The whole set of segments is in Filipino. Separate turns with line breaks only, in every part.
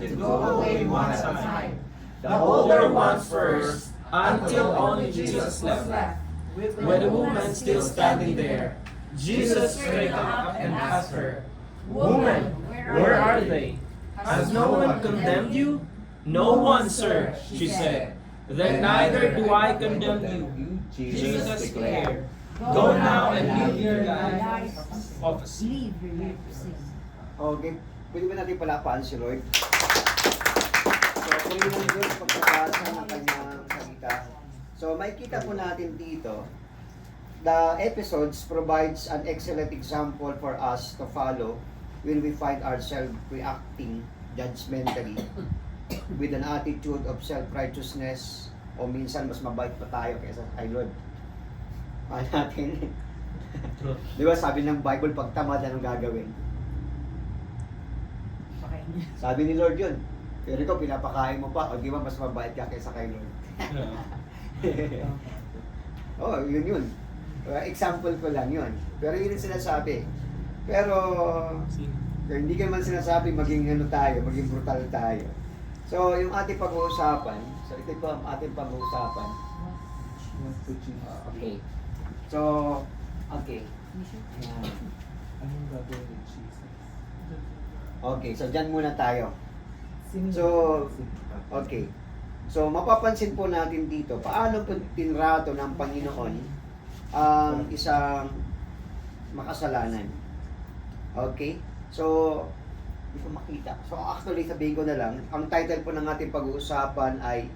to go away one at a time. The older ones first, until only Jesus left. With the woman still standing there, Jesus straightened up and asked her, "Woman, where are they? Has no one condemned you?" "No one, sir," she said. "Then neither do I condemn you," Jesus declared. "Go now and leave your life office."
Leave your life of sin.
Okay, pwede ba natin palapaan si Lord? So, pwede mo Diyos pagkabasa ng kanyang salita. So, makikita po natin dito, the episodes provides an excellent example for us to follow when we find ourselves reacting judgmentally with an attitude of self-righteousness o minsan mas mabait pa tayo kaysa kay Lord. Paano natin? Di ba sabi ng Bible, pag tamad, anong gagawin? Sabi ni Lord yun. Pero ikaw, pinapakain mo pa, o di ba mas mabait ka kaysa kay Lord? Oh, yun. Example ko lang yun. Pero yun yung sinasabi. Pero hindi ka man sinasabi maging ano tayo, maging brutal tayo. So, yung ating pag-uusapan, so ito po ang ating pag-uusapan. Okay. So, okay. Ayan.
Anong gagawin ni Jesus?
Okay, so dyan muna tayo. So, okay. So, mapapansin po natin dito, paano po tinrato ng Panginoon ang isang makasalanan. Okay? So, hindi ko makita. So, actually, sabihin ko na lang, ang title po ng ating pag-uusapan ay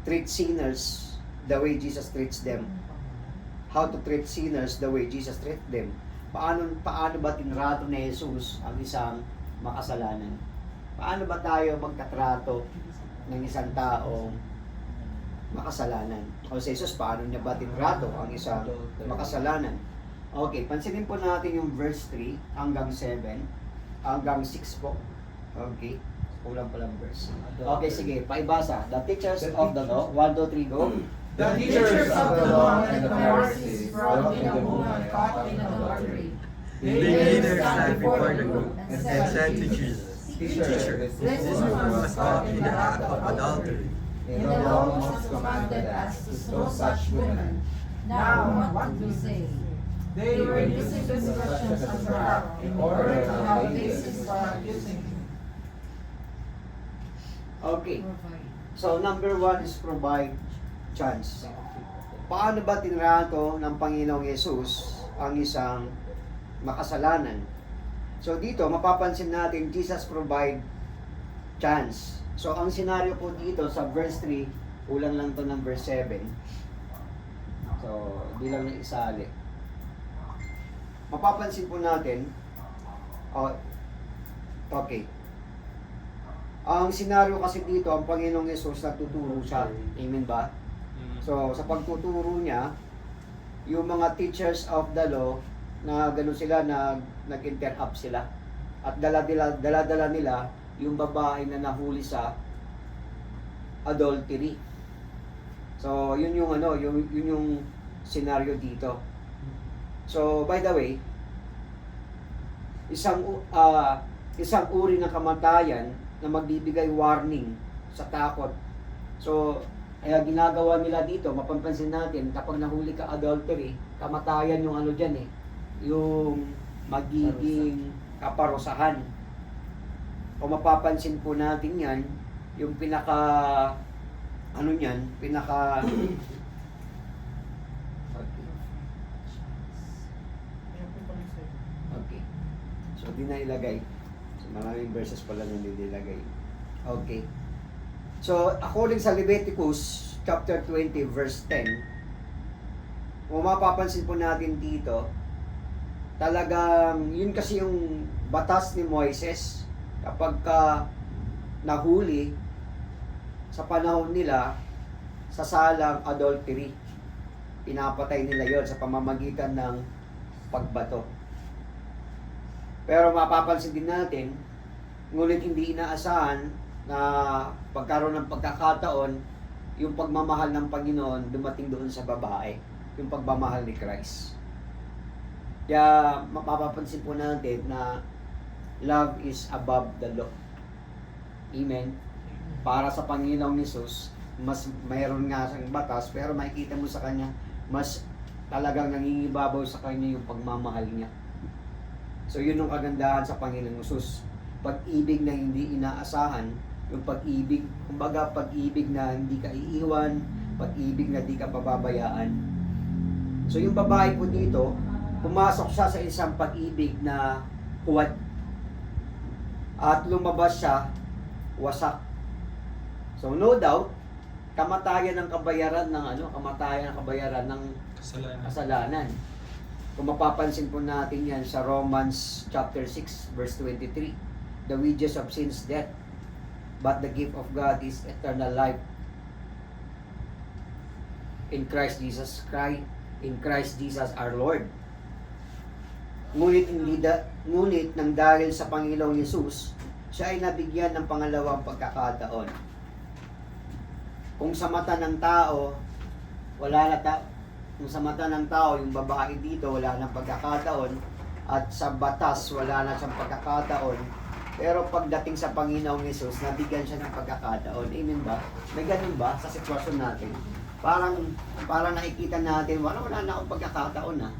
Treat Sinners the way Jesus treats them. How to treat sinners the way Jesus treats them. Paano ba tinrato ni Jesus ang isang makasalanan? Paano ba tayo magkatrato ng isang taong makasalanan? O si Jesus, paano niya ba tinrato ang isang makasalanan? Okay, pansinin po natin yung verse 3 hanggang 7, hanggang 6 po. Okay, kulang palang verse. Okay, sige, paibasa. The teachers of the law, 1, 2, 3, go.
The teachers of the law and the Pharisees brought in a woman caught in adultery.
They laid their stand before the group and said to Jesus, "Teacher, this woman was caught in the act of adultery.
In the law Moses commanded us to stone such women. Now, what do you say?"
They were using these questions as her in order to have a basis for accusing him.
Okay, so number 1 is provide chance. Paano ba tinrato ng Panginoong Yesus ang isang makasalanan? So dito, mapapansin natin, Jesus provide chance. So ang senaryo po dito sa verse 3, kulang lang to ng verse 7. So, di lang na isali. Mapapansin po natin, okay. Ang senaryo kasi dito, ang Panginoong Yesus nagtuturo siya. Amen ba? So, sa pagtuturo niya, yung mga teachers of the law, na gano'n sila, nag-interrupt sila. At dala-dala nila yung babae na nahuli sa adultery. So, yun yung yun yung scenario dito. So, by the way, isang uri ng kamatayan na magbibigay warning sa takot. So, kaya ginagawa nila dito, mapapansin natin, kapag nahuli ka adultery, kamatayan yung dyan yung magiging kaparusahan. Kung mapapansin po natin yan, yung okay. So, di na ilagay. So, maraming verses pala na nilagay. Okay. So, according sa Leviticus chapter 20 verse 10, kung mapapansin po natin dito, talagang yun kasi yung batas ni Moises kapag nahuli sa panahon nila sa salang adultery, pinapatay nila yon sa pamamagitan ng pagbato. Pero mapapansin din natin, ngunit hindi inaasahan na pagkaroon ng pagkakataon, yung pagmamahal ng Panginoon dumating doon sa babae, yung pagmamahal ni Christ. Kaya mapapansin po natin na love is above the law. Amen. Para sa Panginoong Hesus, mas mayroon nga siyang batas, pero makikita mo sa kanya, mas talagang nangingibabaw sa kanya yung pagmamahal niya. So yun ang kagandahan sa Panginoong Hesus. Pag-ibig na hindi inaasahan, yung pag-ibig, kumbaga pag-ibig na hindi ka iiwan, pag-ibig na hindi ka pababayaan. So yung babae po dito, pumasok siya sa isang pag-ibig na huwad. At lumabas siya, wasak. So no doubt, kamatayan ng kabayaran ng kasalanan. Kung mapapansin po natin yan sa Romans chapter 6 verse 23, the wages of sin is death, but the gift of God is eternal life in Christ Jesus our Lord. Ngunit nang dahil sa Panginoong Hesus, siya ay nabigyan ng pangalawang pagkakataon. Kung sa mata ng tao, kung sa mata ng tao, yung babae dito, wala nang pagkakataon, at sa batas, wala na siyang pagkakataon, pero pagdating sa Panginoong Hesus, nabigyan siya ng pagkakataon. Amen ba? May ganun ba sa sitwasyon natin? Parang nakikita natin, wala na akong pagkakataon na.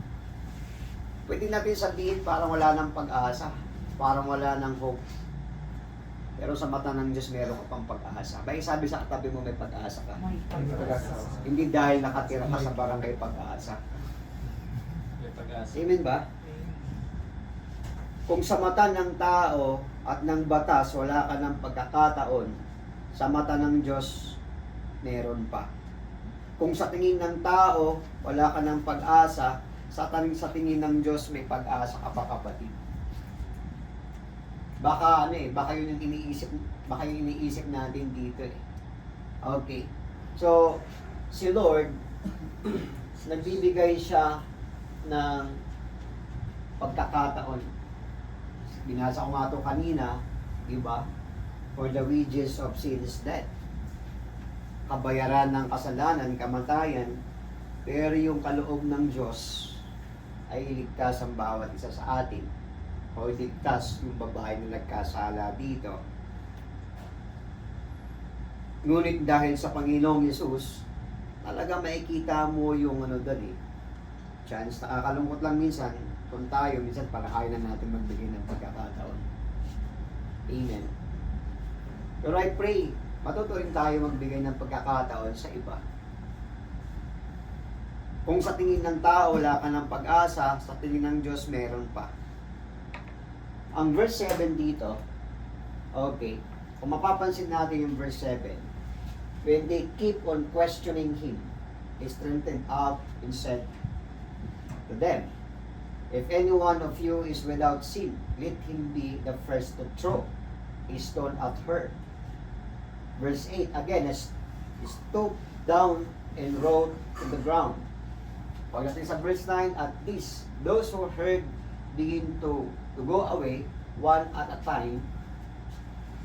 Pwede natin sabihin, parang wala nang pag-asa, parang wala nang hope. Pero sa mata ng Diyos, meron ka pang pag-asa. Ba sabi sa katabi mo, may pag-asa ka. Hindi dahil nakatira ka sa barangay pag-asa. Amen ba? Kung sa mata ng tao at ng batas, wala ka ng pagkakataon, sa mata ng Diyos, meron pa. Kung sa tingin ng tao, wala ka ng pag-asa, sa tingin ng Diyos, may pag-asa ka pa, kapatid. Baka yun yung iniisip natin dito eh. Okay. So, si Lord, nagbibigay siya ng pagkakataon. Binasa ko nga ito kanina, di ba? For the wages of sin is death. Kabayaran ng kasalanan, kamatayan, pero yung kaloob ng Diyos ay iligtas ang bawat isa sa atin. O iligtas yung babae na nagkasala dito. Ngunit dahil sa Panginoong Hesus, talaga makikita mo yung doon eh. Chance, nakakalungkot lang minsan, kung tayo, minsan parang ayaw na natin magbigay ng pagkakataon. Amen. Pero I pray, matutuin tayo magbigay ng pagkakataon sa iba. Kung sa tingin ng tao wala ka ng pag-asa, sa tingin ng Diyos meron pa. Ang verse 7 dito, okay, kung mapapansin natin yung verse 7, when they keep on questioning him, he strengthened up and said to them, if any one of you is without sin, let him be the first to throw a stone at her. Verse 8, again, he stooped down and wrote to the ground. Pagdating sa verse 9, at this, those who heard begin to go away, one at a time,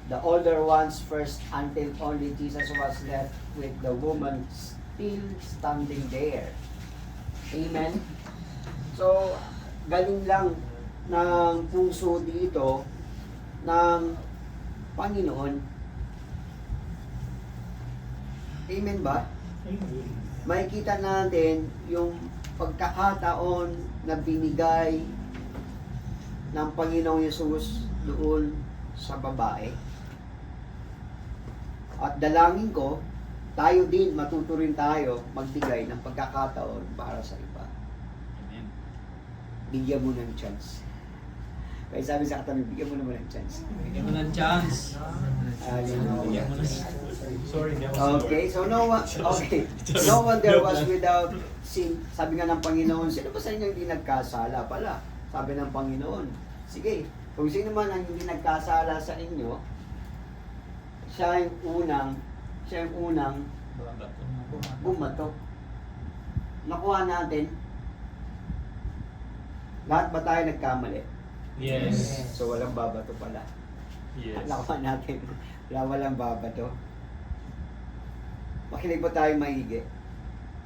the older ones first, until only Jesus was left with the woman still standing there. Amen? So, galing lang ng puso dito ng Panginoon. Amen ba? Makikita natin yung pagkakataon na binigay ng Panginoong Hesus doon sa babae. At dalangin ko, tayo din, matuto rin tayo magbigay ng pagkakataon para sa iba.
Amen.
Bigyan mo ng chance. Kaya sabi sa katabi, bigyan mo naman ng chance.
Bigyan mo ng chance. Bigyan mo ng sorry,
Okay, so no one there was without sin. Sabi nga ng Panginoon, sino ba sa inyo hindi nagkasala pala? Sabi ng Panginoon, sige, kung sino man ang hindi nagkasala sa inyo, siya yung unang bumato. Nakuha natin, lahat ba tayo nagkamali?
Yes.
So walang babato pala.
Yes.
Nakuha natin, walang babato. Makinig po tayo maigi.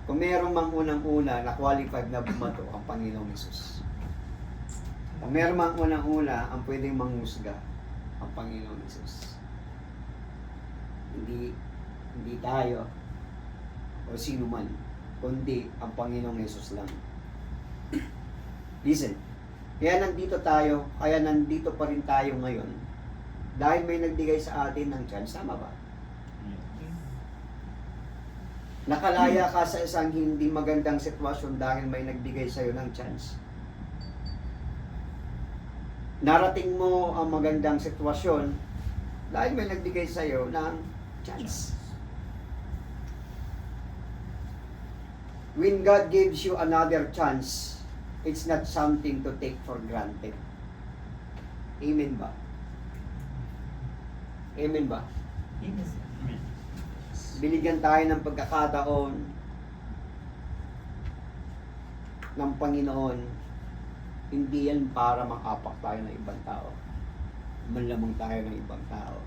Kung mayroong mang unang-una na qualified na bumato ang Panginoong Hesus. Kung mayroong mang unang-una ang pwedeng manghusga ang Panginoong Hesus. Hindi tayo o sino man, kundi ang Panginoong Yesus lang. Listen, kaya nandito pa rin tayo ngayon dahil may nagbigay sa atin ng chance, tama ba? Nakalaya ka sa isang hindi magandang sitwasyon dahil may nagbigay sa'yo ng chance. Narating mo ang magandang sitwasyon dahil may nagbigay sa'yo ng chance. When God gives you another chance, it's not something to take for granted. Amen ba? Amen ba? Binigyan tayo ng pagkakataon ng Panginoon, hindi yan para makapak tayo ng ibang tao. Manlamang tayo ng ibang tao.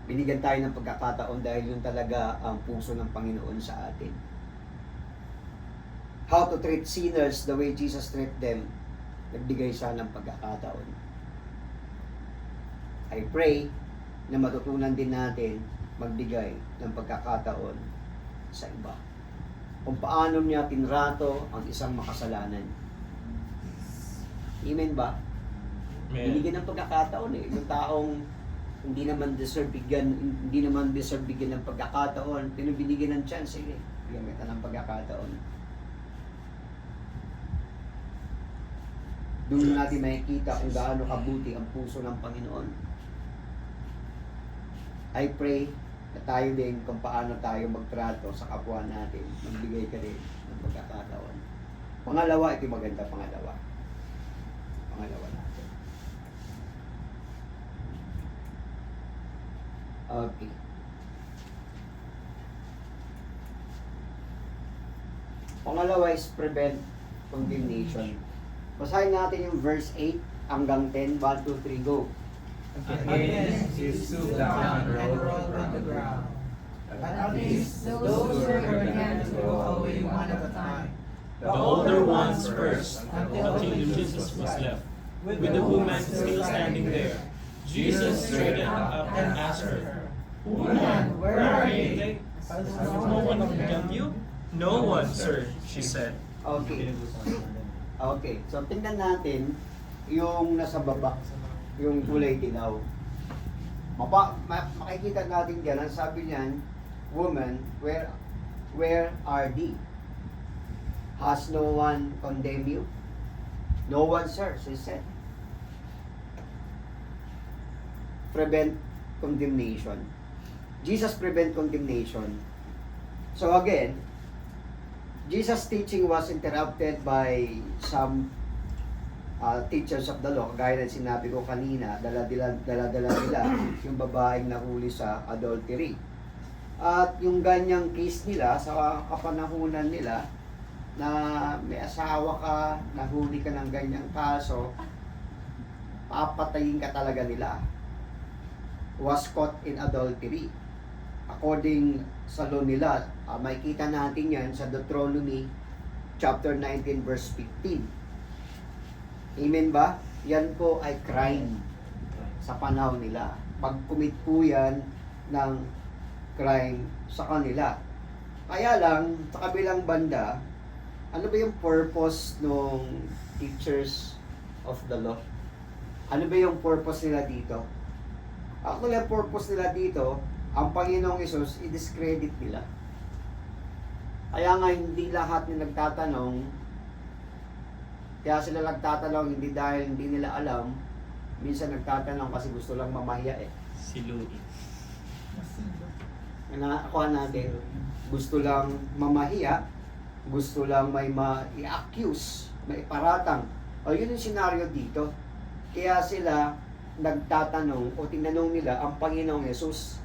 Binigyan tayo ng pagkakataon dahil yun talaga ang puso ng Panginoon sa atin. How to treat sinners the way Jesus treat them, nagbigay siya ng pagkakataon. I pray na matutunan din natin magbigay ng pagkakataon sa iba. Kung paano niya tinrato ang isang makasalanan. Amen ba? Binigyan ng pagkakataon eh. Yung taong hindi naman deserve bigyan ng pagkakataon, binigyan ng chance eh. Bigyan kita ng pagkakataon. Doon natin makikita kung gaano kabuti ang puso ng Panginoon. I pray na tayo din kung paano tayo magtrato sa kapwa natin. Magbigay ka din ng pagkakataon. Pangalawa, ito maganda pangalawa. Pangalawa natin. Okay. Pangalawa is prevent condemnation. Basahin natin yung verse 8 hanggang 10. 1, 2, 3, go.
Again, he stooped down and rolled on the ground.
At least those who began to go away one at a time.
The older ones first, until Jesus was left, with the woman still standing there. Jesus straightened up and asked her, "Woman, where are you? Has no one condemned you?" "No one, sir," she said.
Okay. Okay. So, tingnan natin yung nasa baba, yung kulay dilaw. Makikita natin dyan, ang sabi niyan, "Woman, where are thee? Has no one condemned you?" "No one, sir," she said. Prevent condemnation. Jesus prevent condemnation. So again, Jesus' teaching was interrupted by some teachers of the law. Gaya ng sinabi ko kanina, dala-dala nila yung babaeng nahuli sa adultery. At yung ganyang case nila, sa kapanahunan nila, na may asawa ka, nahuli ka ng ganyang kaso, papatayin ka talaga nila. Was caught in adultery. According sa law nila, makikita natin yan sa Deuteronomy chapter 19 verse 15. Amen ba? Yan po ay crime sa panahon nila. Pag-commit po yan ng crime sa kanila. Kaya lang, sa kabilang banda, ano ba yung purpose ng teachers of the law? Ano ba yung purpose nila dito? Actually, ang purpose nila dito, ang Panginoong Hesus, i-discredit nila. Kaya nga hindi lahat na nagtatanong, kaya sila nagtatanong hindi dahil hindi nila alam, minsan nagtatanong kasi gusto lang mamahiya eh.
Si Louie.
Nakakuha natin, gusto lang mamahiya, gusto lang may ma-i-accuse, may paratang. O yun yung senaryo dito. Kaya sila nagtatanong o tinanong nila ang Panginoong Hesus.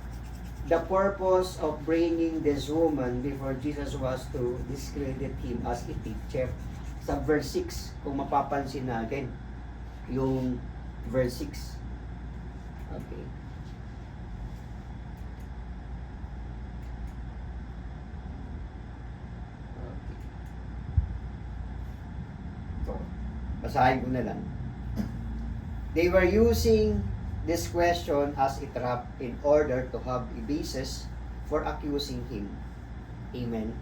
The purpose of bringing this woman before Jesus was to discredit him as a teacher. Sa verse 6, kung mapapansin natin, yung verse 6. Okay. Okay. So, basahin ko na lang. They were using this question as a trap in order to have a basis for accusing him. Amen.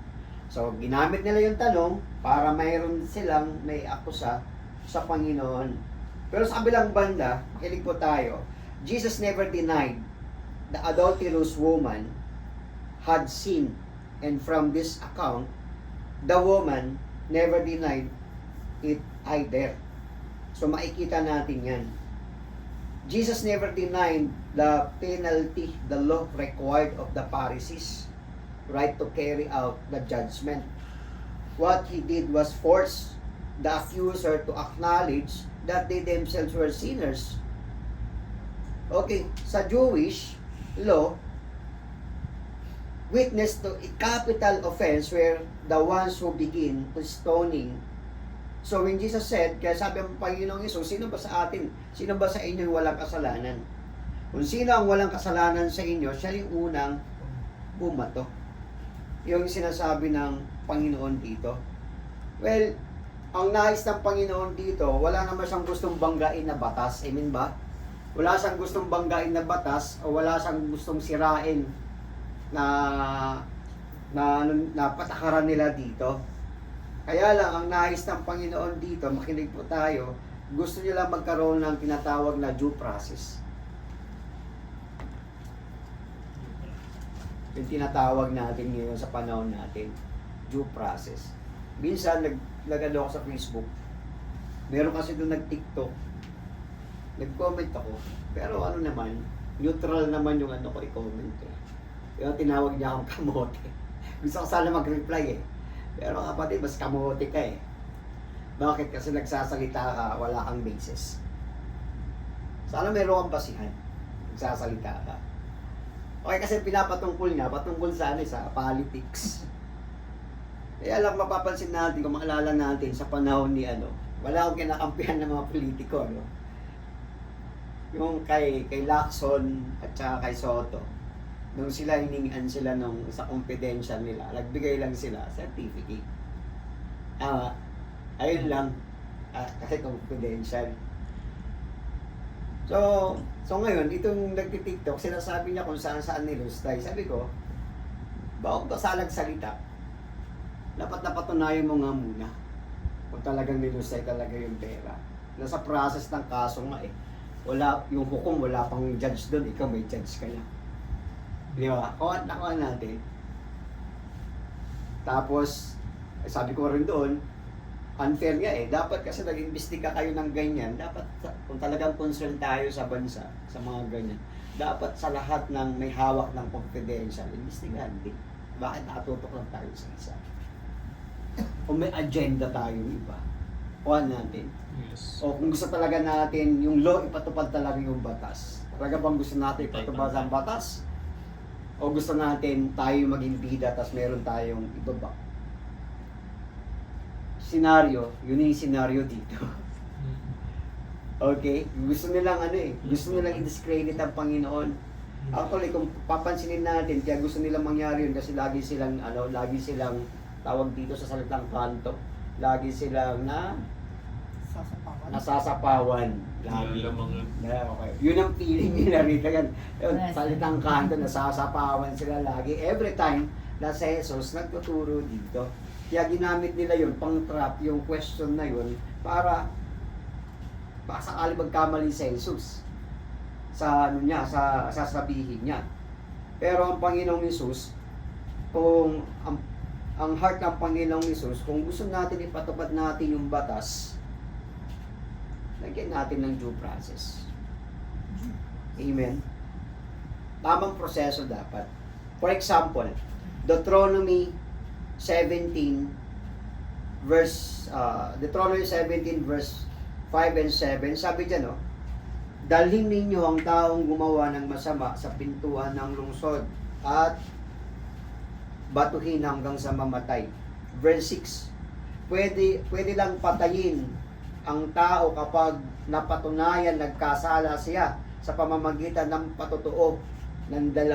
So, ginamit nila yung tanong para mayroon silang may akusa sa Panginoon. Pero sa kabilang banda, makinig po tayo, Jesus never denied the adulterous woman had sinned, and from this account, the woman never denied it either. So, makikita natin yan. Jesus never denied the penalty the law required of the Pharisees, right, to carry out the judgment. What he did was force the accuser to acknowledge that they themselves were sinners. Okay, sa Jewish law, witness to a capital offense were the ones who begin to stoning. So when Jesus said, kaya sabi ng Panginoong Hesus, sino ba sa atin? Sino ba sa inyo yung walang kasalanan? Kung sino ang walang kasalanan sa inyo, siya yung unang bumato. Yung sinasabi ng Panginoon dito. Well, ang nais ng Panginoon dito, wala naman siyang gustong banggain na batas. Amen ba? Wala siyang gustong banggain na batas o wala siyang gustong sirain na patakaran nila dito. Kaya lang, ang nais ng Panginoon dito, makinig po tayo, gusto niya lang magkaroon ng tinatawag na due process. Yung tinatawag natin ngayon sa panahon natin, due process. Minsan, nag-ano ako sa Facebook, meron kasi doon nag-TikTok, nag-comment ako, pero ano naman, neutral naman yung ano ko i-comment eh. Pero tinawag niya akong kamote. Gusto ko sana mag-reply eh. Pero kapatid, mas kamote ka eh. Bakit? Kasi nagsasalita ka, wala kang basis. Sana meron kang basihan. Nagsasalita ka. Okay, kasi pinapatungkol niya, patungkol sa ano, sa politics. Kaya lang mapapansin natin, kung maalala natin sa panahon ni ano, wala akong kinakampihan ng mga politiko, no? Yung kay Lacson at saka kay Soto, nung sila hiningian sila nung sa confidential nila, nagbigay lang sila certificate. Ayun lang, kasi confidential. So ngayon, itong nagtitiktok, sinasabi niya kung saan nilustay. Sabi ko, bago ka salang salita, dapat napatunayan mo nga muna kung talagang nilustay talaga yung pera. Nasa process ng kaso nga eh. Wala, yung hukom, wala pang judge doon, ikaw may judge ka na. Di ba? Nakuha natin. Tapos, sabi ko rin doon, unfair nga eh. Dapat kasi nag-imbestiga kayo ng ganyan. Dapat, kung talagang concern tayo sa bansa, sa mga ganyan, dapat sa lahat ng may hawak ng confidential, imbestigahan din. Bakit nakatutok lang tayo sa isa? Kung may agenda tayo, iba, kuha natin.
Yes.
O kung gusto talaga natin, yung law, ipatupad talaga yung batas. Talaga bang gusto natin ipatupad ang batas? O gusto natin tayo maging bida, tapos meron tayong ibaba? Senaryo, yun yung senaryo dito. Okay? Gusto nilang ano eh, gusto nilang i-discredit ang Panginoon. Actually, kung papansinin natin, kaya gusto nilang mangyari yun kasi lagi silang tawag dito sa salitang kanto, lagi silang nasasapawan. Lagi. Yeah, okay. Yun ang feeling nila rito yan. Yun, salitang kanto, nasasapawan sila lagi. Every time na si Jesus nagtuturo dito. Kaya ginamit nila yun, pang trap, yung question na yun, para baka sakali magkamali si Jesus sa ano niya, sa sasabihin niya. Pero ang Panginoong Hesus, kung ang heart ng Panginoong Hesus, kung gusto natin ipatupad natin yung batas, lagyan natin ng due process. Amen. Tamang proseso dapat. For example, Deuteronomy 17 verse 5 and 7, sabi diyan, no, dalhin ninyo ang taong gumawa ng masama sa pintuan ng lungsod at batuhin hanggang sa mamatay. Verse 6, pwede lang patayin ang tao kapag napatunayan nagkasala siya sa pamamagitan ng patutuo ng 2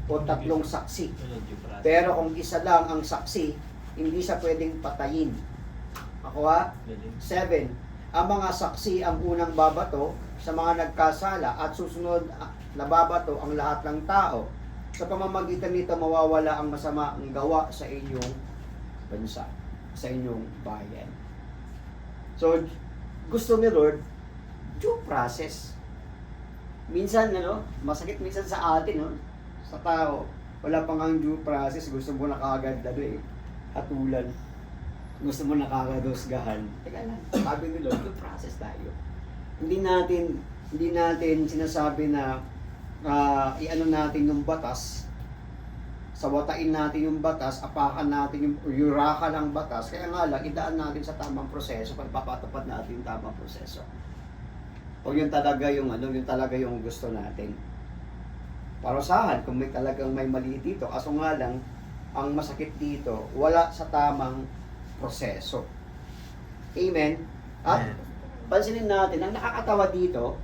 o 3 saksi. Pero kung isa lang ang saksi, hindi siya pwedeng patayin. Ako 7, ang mga saksi ang unang babato, sa mga nagkasala at susunod nababato ang lahat ng tao. Sa pamamagitan nito mawawala ang masama ang gawa sa inyong bansa, sa inyong bayan. So, gusto ni Lord, due process. Minsan, masakit minsan sa atin, sa tao, wala pang ang due process, gusto mo na kaagad, hatulan. Gusto mo na kaagad husgahan. Teka lang, sabi ni Lord, due process tayo. Hindi natin sinasabi na i-ano natin yung batas, sawatain natin yung batas, apakan natin yung yurakan ng batas, kaya nga lang, idaan natin sa tamang proseso, pagpapatupad natin yung tamang proseso. O yun talaga yung yun talaga yung gusto natin. Parusahan kung talagang may mali dito, kaso nga lang, ang masakit dito, wala sa tamang proseso. Amen? At pansinin natin, ang nakakatawa dito,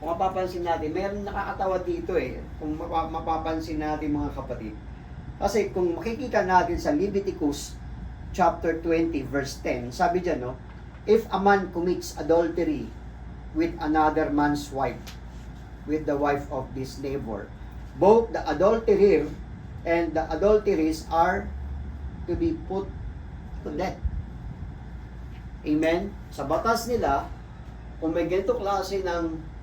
kung mapapansin natin, mayroon nakakatawa dito kung mapapansin natin mga kapatid. Kasi kung makikita natin sa Leviticus chapter 20 verse 10, sabi dyan, if a man commits adultery with another man's wife, with the wife of this neighbor, both the adulterer and the adulteress are to be put to death. Amen? Sa batas nila, kung may ganito klase ng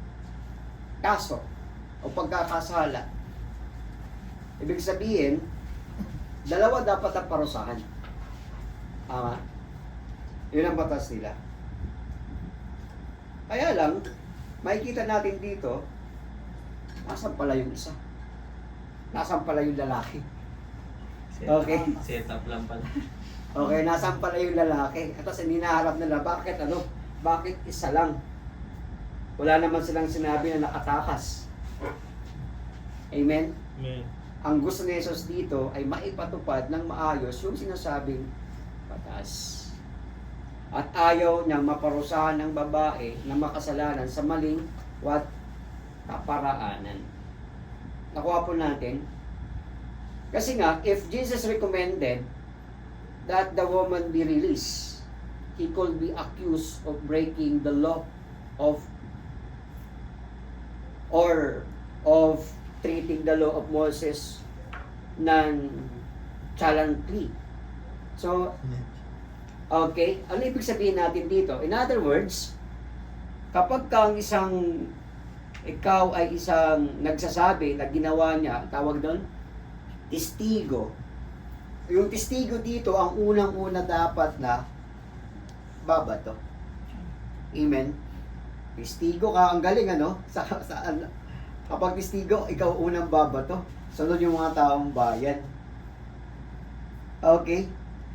kaso o pagkakasala, ibig sabihin, dalawa dapat ang parusahan. Yun ang batas nila. Kaya lang, makikita natin dito, nasan pala yung isa? Nasan pala yung lalaki? Okay.
Setup lang pala.
Okay, nasan pala yung lalaki? At tapos hinaharap nila, bakit isa lang? Wala naman silang sinabi na nakatakas. Amen?
Amen.
Ang gusto ni Jesus dito ay maipatupad ng maayos yung sinasabing batas. At ayaw niyang maparusahan ng babae na makasalanan sa maling kaparaanan. Nakuha po natin. Kasi nga, if Jesus recommended that the woman be released, he could be accused of breaking the law of treating the law of Moses non-chalantly. So, okay, ano ibig sabihin natin dito? In other words, kapag ikaw ay isang nagsasabi na ginawa niya, tawag doon, testigo. Yung testigo dito, ang unang-una dapat na babato. Amen? Testigo ka, ang galing kapag testigo, ikaw unang babato. Sunod yung mga taong bayan. Okay?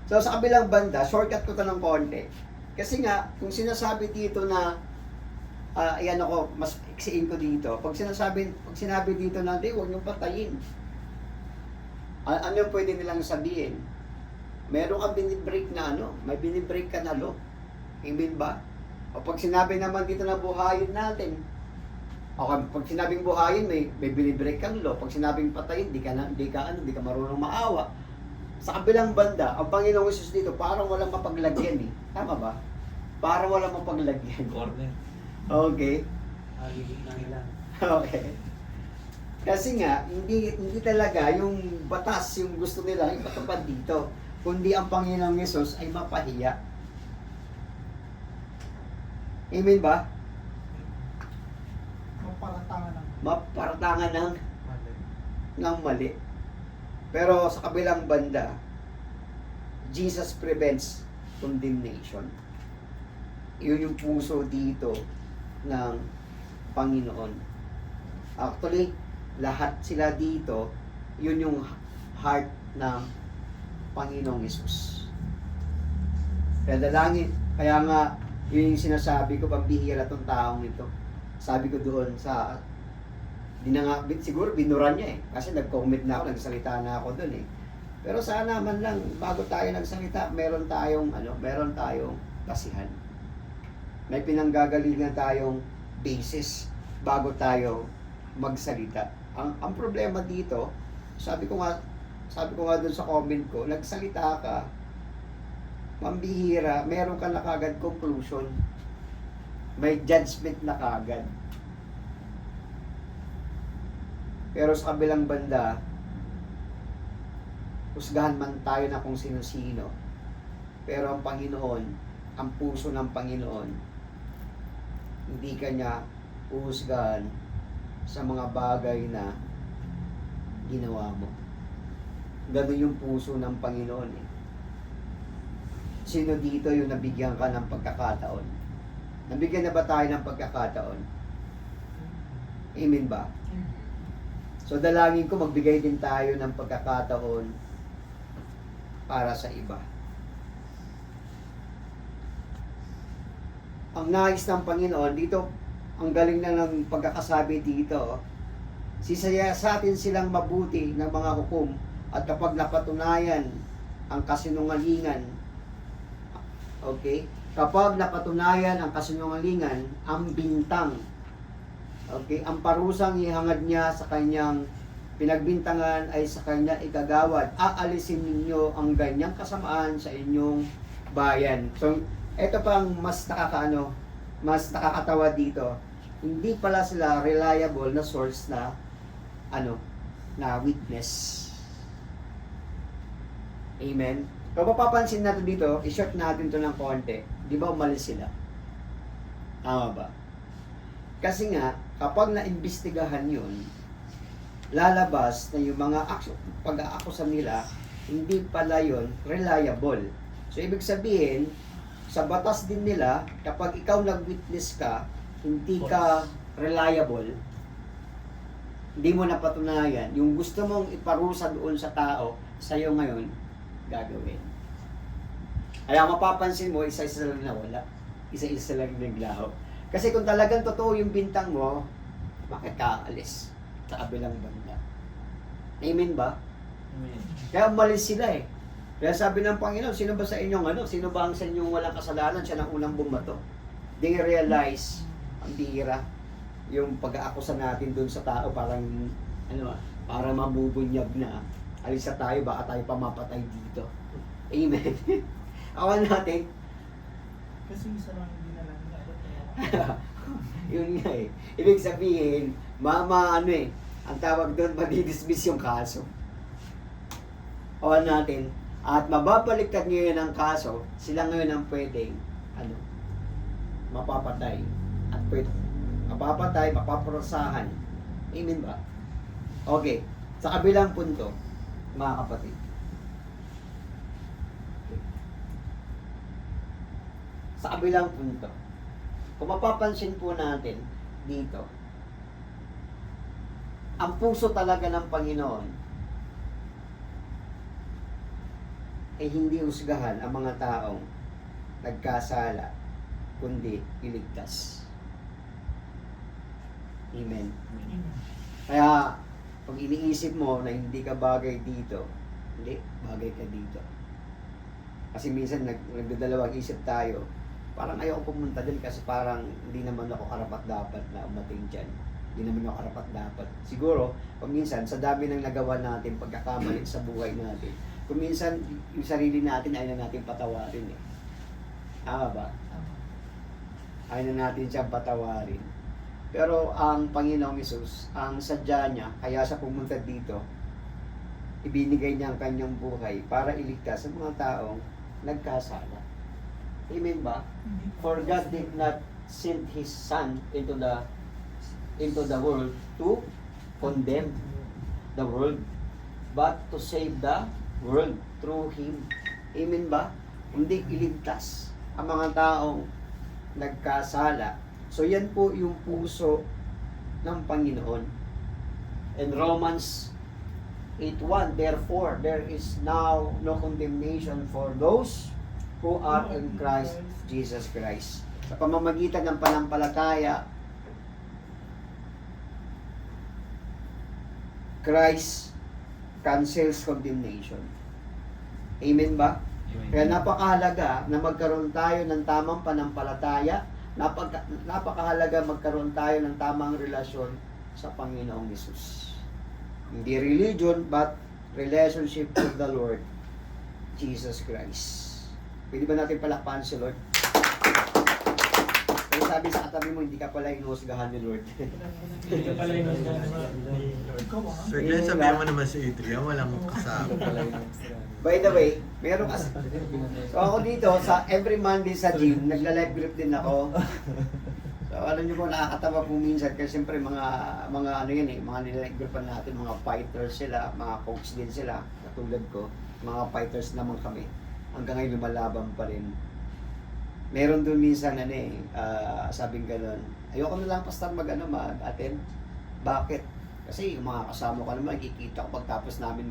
So sa kabilang banda, shortcut ko ito ng konti. Kasi nga, kung sinasabi dito na, mas iksiin ko dito. Pag sinabi dito na, huwag niyong patayin. Ano yung pwede nilang sabihin? Meron kang binibreak na may binibreak ka na law. Amen ba? O pag sinabi naman dito na buhayin natin, pag sinabing buhayin, may binibreak kang law. Pag sinabing patayin, di ka marunong maawa. Sa kabilang banda, ang Panginoong Jesus dito, parang walang mapaglagyan Tama ba? Parang walang mapaglagyan.
Corner.
Okay.
Aligid na nila.
Okay. Kasi nga, hindi talaga yung batas, yung gusto nila, ipatupad dito. Kundi ang Panginoong Jesus ay mapahiya. Amen ba? Maparatangan ng mali. Pero sa kabilang banda, Jesus prevents condemnation. Yun yung puso dito ng Panginoon. Actually, lahat sila dito, yun yung heart ng Panginoong Hesus. Kaya nga, yun yung sinasabi ko, pambihira tong taong ito. Sabi ko doon siguro binuran niya kasi nag-comment na ako, nagsalita na ako doon Pero sana man lang, bago tayo nagsalita, meron tayong basihan. May pinanggagalingan tayong basis bago tayo magsalita. Ang problema dito, sabi ko nga doon sa comment ko, nagsalita ka, pambihira, meron ka na kagad conclusion. may judgment na kagad. Pero sa kabilang banda, husgahan man tayo na kung sino-sino. Pero ang Panginoon, ang puso ng Panginoon, hindi kanya uhusgahan sa mga bagay na ginawa mo. Ganun yung puso ng Panginoon eh. Sino dito yung nabigyan ka ng pagkakataon? Nabigyan na ba tayo ng pagkakataon? Amen ba? So dalangin ko magbigay din tayo ng pagkakataon para sa iba. Ang nais ng Panginoon dito, ang galing na ng pagkakasabi dito, sisaya sa atin silang mabuti ng mga hukom at kapag napatunayan ang kasinungalingan, okay? Kapag napatunayan ang kasinungalingan, ang bintang, okay, ang parusang ihangad niya sa kanyang pinagbintangan ay sa kanya igagawad. Aalisin ninyo ang ganyang kasamaan sa inyong bayan. So, ito pang mas mas nakakatawa dito. Hindi pala sila reliable na source na na witness. Amen. Kung mapapansin natin dito, i-short natin to ng konti. Di ba umalis sila? Tama ba? Kasi nga, kapag naimbestigahan yun, lalabas na yung mga pag-aakusa nila, hindi pala yun reliable. So, ibig sabihin, sa batas din nila, kapag ikaw nag-witness ka, hindi ka reliable, hindi mo napatunayan, yung gusto mong iparusa doon sa tao, sa'yo ngayon, gagawin. Kaya mapapansin mo, isa-isa lang nawala. Isa-isa lang naglaho. Kasi kung talagang totoo yung bintang mo, bakit ka alis sa kabilang banda? Amen ba?
Amen.
Kaya umalis sila eh. Kaya sabi ng Panginoon, sino ba sa inyong sino ba ang sa inyong walang kasalanan, siya nang unang bumato? They realize, ang bihira, yung pag-aakusa natin dun sa tao, parang, para mabubunyag na. Alis na tayo, baka tayo pamapatay dito. Amen. Awan natin.
Kasi isa lang hindi na lang
Yun nga eh. Ibig sabihin, ang tawag doon, madidismiss yung kaso. Awan natin. At mababaliktad ngayon ang kaso, sila ngayon ang pwedeng, mapapatay. At mapapatay, mapaprosahan. Amen ba? Okay. Sa kabilang punto, mga kapatid. Sa kabilang punto, kung mapapansin po natin dito, ang puso talaga ng Panginoon ay hindi husgahan ang mga taong nagkasala, kundi iligtas. Amen. Kaya, pag iniisip mo na hindi ka bagay dito, hindi, bagay ka dito. Kasi minsan nagdadalawang isip tayo, parang ayoko pumunta din kasi parang hindi naman ako karapat-dapat na umating dyan. Hindi naman ako karapat-dapat. Siguro, pag minsan, sa dami ng nagawa natin, pagkakamali sa buhay natin, kung minsan, yung sarili natin, ayaw na natin patawarin eh. Tama ba? Ayaw na natin siyang patawarin. Pero ang Panginoong Hesus, ang sadya niya, kaya sa pumunta dito, ibinigay niya ang kanyang buhay para iligtas sa mga taong nagkasala. Amen ba? For God did not send His Son into the world to condemn the world, but to save the world through Him. Amen ba? Hindi iligtas ang mga taong nagkasala. So yan po yung puso ng Panginoon. In Romans 8:1, therefore there is now no condemnation for those who are in Christ Jesus Christ. Sa pamamagitan ng panampalataya, Christ cancels condemnation. Amen ba?
Amen.
Kaya napakahalaga na magkaroon tayo ng tamang panampalataya. Napakahalaga magkaroon tayo ng tamang relasyon sa Panginoong Hesus. Hindi religion, but relationship with the Lord Jesus Christ. Pwede ba natin palakpakan si Lord? Kaya sabi sa katabi mo, hindi ka pala inuhusgahan ni Lord.
Hindi ka pala yun.
Sir Glenn, sabihan mo naman si Adrian, walang kasama.
By the way, meron kasi. So ako dito, sa every Monday sa gym, nagla-live group din ako. So alam niyo po, nakakatawa po minsan kasi siyempre mga ano yun eh, mga nilalive groupan natin, mga fighters sila, mga coach din sila, katulad ko, mga fighters naman kami. Hanggang ngayon lumalaban pa rin. Meron doon minsan ano eh, sabing gano'n, ayoko na lang pastor mag-attend. Bakit? Kasi yung mga kasama ko naman, kikita ko pagtapos namin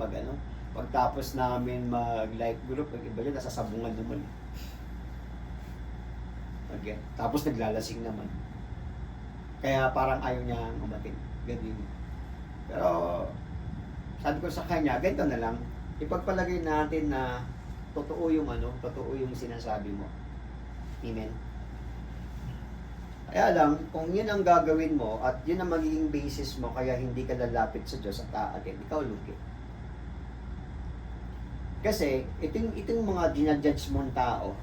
pagtapos namin mag-live group, iba yun, nasasabungan naman. Okay. Tapos naglalasing naman. Kaya parang ayaw niya umatin. Ganyan. Pero, sabi ko sa kanya, ganito na lang, ipagpalagay natin na totoo yung sinasabi mo. Amen. Kaya lang, kung yun ang gagawin mo at yun ang magiging basis mo kaya hindi ka lalapit sa Diyos at aatin, ikaw lugi. Kasi, itong mga ginajudge mong tao,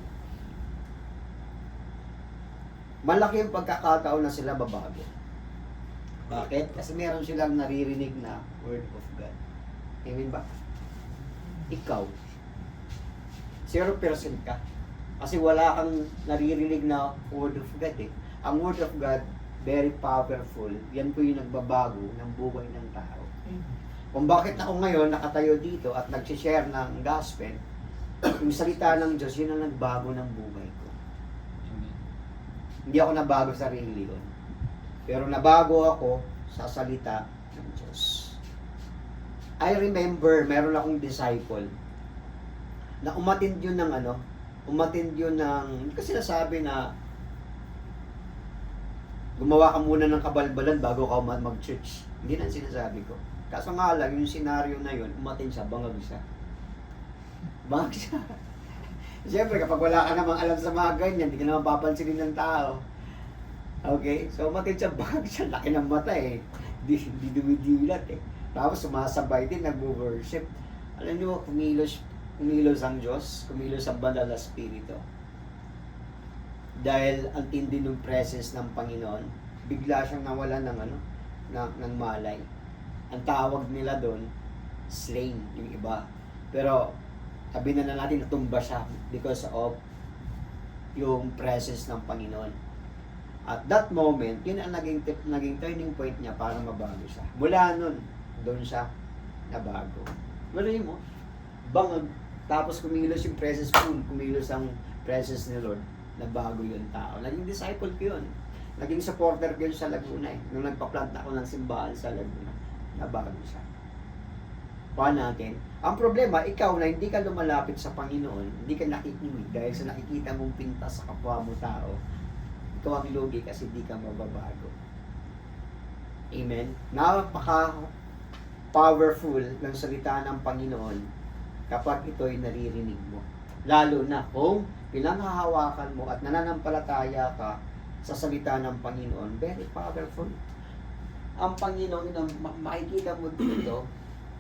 malaki yung pagkakataon na sila babago. Bakit? Kasi meron silang naririnig na Word of God. Amen ba? Ikaw, 0% ka. Kasi wala kang naririnig na Word of God eh. Ang Word of God, very powerful. Yan po yung nagbabago ng buhay ng tao. Kung bakit ako ngayon nakatayo dito at nag-share ng gospel, yung salita ng Diyos, yun ang nagbago ng buhay ko. Hindi ako nabago sa sarili ko. Pero nabago ako sa salita ng Diyos. I remember, meron akong disciple na umattend yun ng, kasi nasabi na gumawa ka muna ng kabalbalan bago ka mag-church. Hindi na sinasabi ko. Kaso nga lang, yung senaryo na yun, umattend siya, bangag siya. Bangag siya. Siyempre, kapag wala ka namang alam sa mga ganyan, hindi ka naman papansinin ng tao. Okay? So, umattend siya, bangag siya, laki ng mata eh. Di dumidilat eh. Tapos, sumasabay din, nag-worship. Alam niyo, kumilos ang Diyos, kumilos ang banal na Espiritu. Dahil ang tindi ng presence ng Panginoon, bigla siyang nawala ng malay. Ang tawag nila doon, slain, yung iba. Pero, sabi na natin, natumba siya because of yung presence ng Panginoon. At that moment, yun ang naging turning point niya para mabago siya. Mula nun, doon siya nabago. Maluhin mo, bangag. Tapos kumilos yung presence full, kumilos ang presence ni Lord. Nabago yung tao. Naging disciple ko yun. Naging supporter ko yun sa Laguna eh. Nung nagpa-plant ako ng simbahan sa Laguna, nabago siya. Paano natin? Ang problema, ikaw na hindi ka lumalapit sa Panginoon, hindi ka nakikinig dahil sa nakikita mong pintas sa kapwa mo tao, ikaw ang lugi kasi hindi ka mababago. Amen? Napaka-powerful ng salita ng Panginoon kapag ito'y naririnig mo. Lalo na kung pinanghahawakan mo at nananampalataya ka sa salita ng Panginoon, very powerful. Ang Panginoon, makikita mo dito,